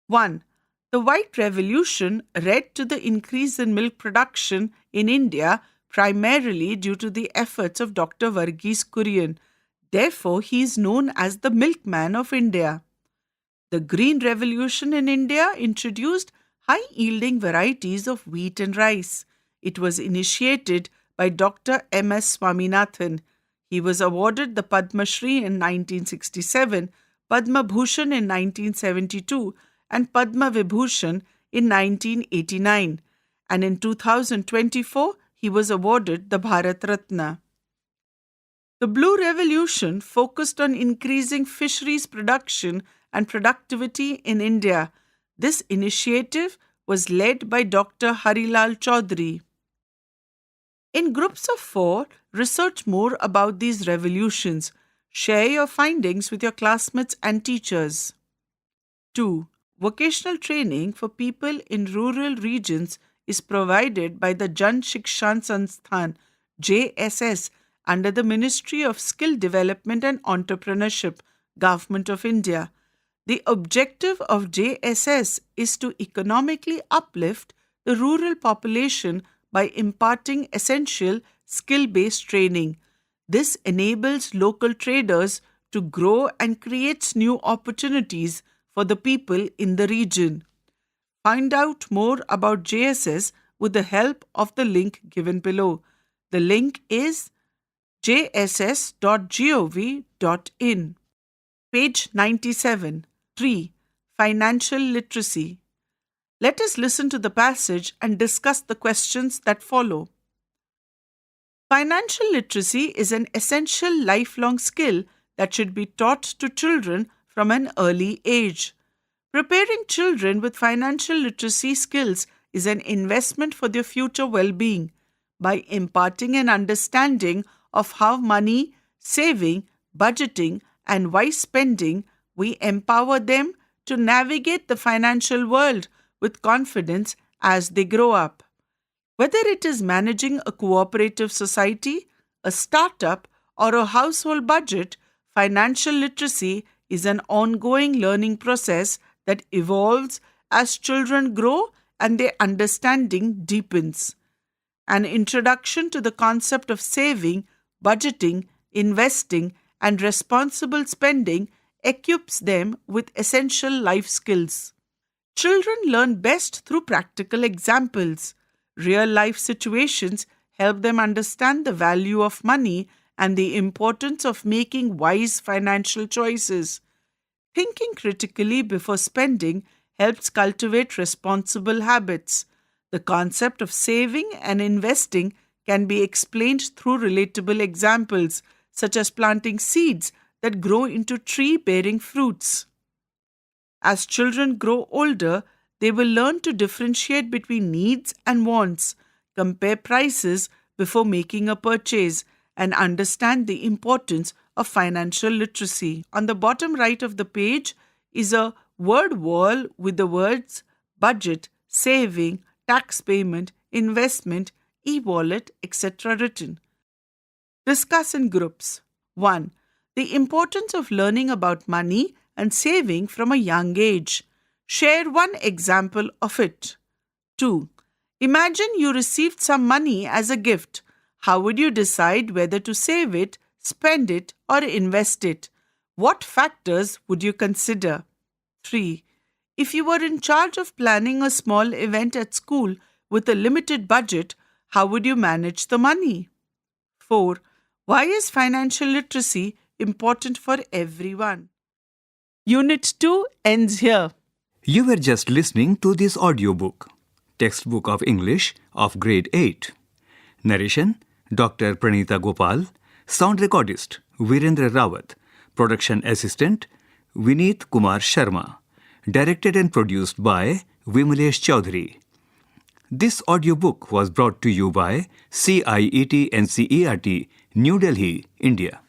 1. The White Revolution led to the increase in milk production in India primarily due to the efforts of Dr. Varghese Kurian. Therefore, he is known as the milkman of India. The Green Revolution in India introduced high-yielding varieties of wheat and rice. It was initiated by Dr. M.S. Swaminathan. He was awarded the Padma Shri in 1967, Padma Bhushan in 1972, and Padma Vibhushan in 1989. And in 2024, he was awarded the Bharat Ratna. The Blue Revolution focused on increasing fisheries production and productivity in India. This initiative was led by Dr. Harilal Chaudhary. In groups of 4, research more about these revolutions. Share your findings with your classmates and teachers. 2. Vocational training for people in rural regions is provided by the Jan Shikshan Sansthan JSS under the Ministry of Skill Development and Entrepreneurship, Government of India. The objective of JSS is to economically uplift the rural population by imparting essential skill-based training. This enables local traders to grow and creates new opportunities for the people in the region. Find out more about JSS with the help of the link given below. The link is jss.gov.in. Page 97. 3. Financial literacy. Let us listen to the passage and discuss the questions that follow. Financial literacy is an essential lifelong skill that should be taught to children from an early age. Preparing children with financial literacy skills is an investment for their future well-being. By imparting an understanding of how money, saving, budgeting, and wise spending, we empower them to navigate the financial world with confidence as they grow up. Whether it is managing a cooperative society, a startup, or a household budget, financial literacy is an ongoing learning process that evolves as children grow and their understanding deepens. An introduction to the concept of saving, budgeting, investing, and responsible spending equips them with essential life skills. Children learn best through practical examples. Real-life situations help them understand the value of money and the importance of making wise financial choices. Thinking critically before spending helps cultivate responsible habits. The concept of saving and investing can be explained through relatable examples, such as planting seeds that grow into tree-bearing fruits. As children grow older, they will learn to differentiate between needs and wants, compare prices before making a purchase, and understand the importance of financial literacy. On the bottom right of the page is a word wall with the words budget, saving, tax payment, investment, e-wallet, etc. written. Discuss in groups. 1. The importance of learning about money and saving from a young age. Share one example of it. 2. Imagine you received some money as a gift. How would you decide whether to save it, spend it, or invest it? What factors would you consider? 3. If you were in charge of planning a small event at school with a limited budget, how would you manage the money? 4. Why is financial literacy important for everyone? Unit 2 ends here. You were just listening to this audiobook, Textbook of English of Grade 8. Narration, Dr. Pranita Gopal. Sound recordist, Virendra Rawat. Production assistant, Vineet Kumar Sharma. Directed and produced by Vimalesh Chaudhary. This audiobook was brought to you by CIET NCERT, New Delhi, India.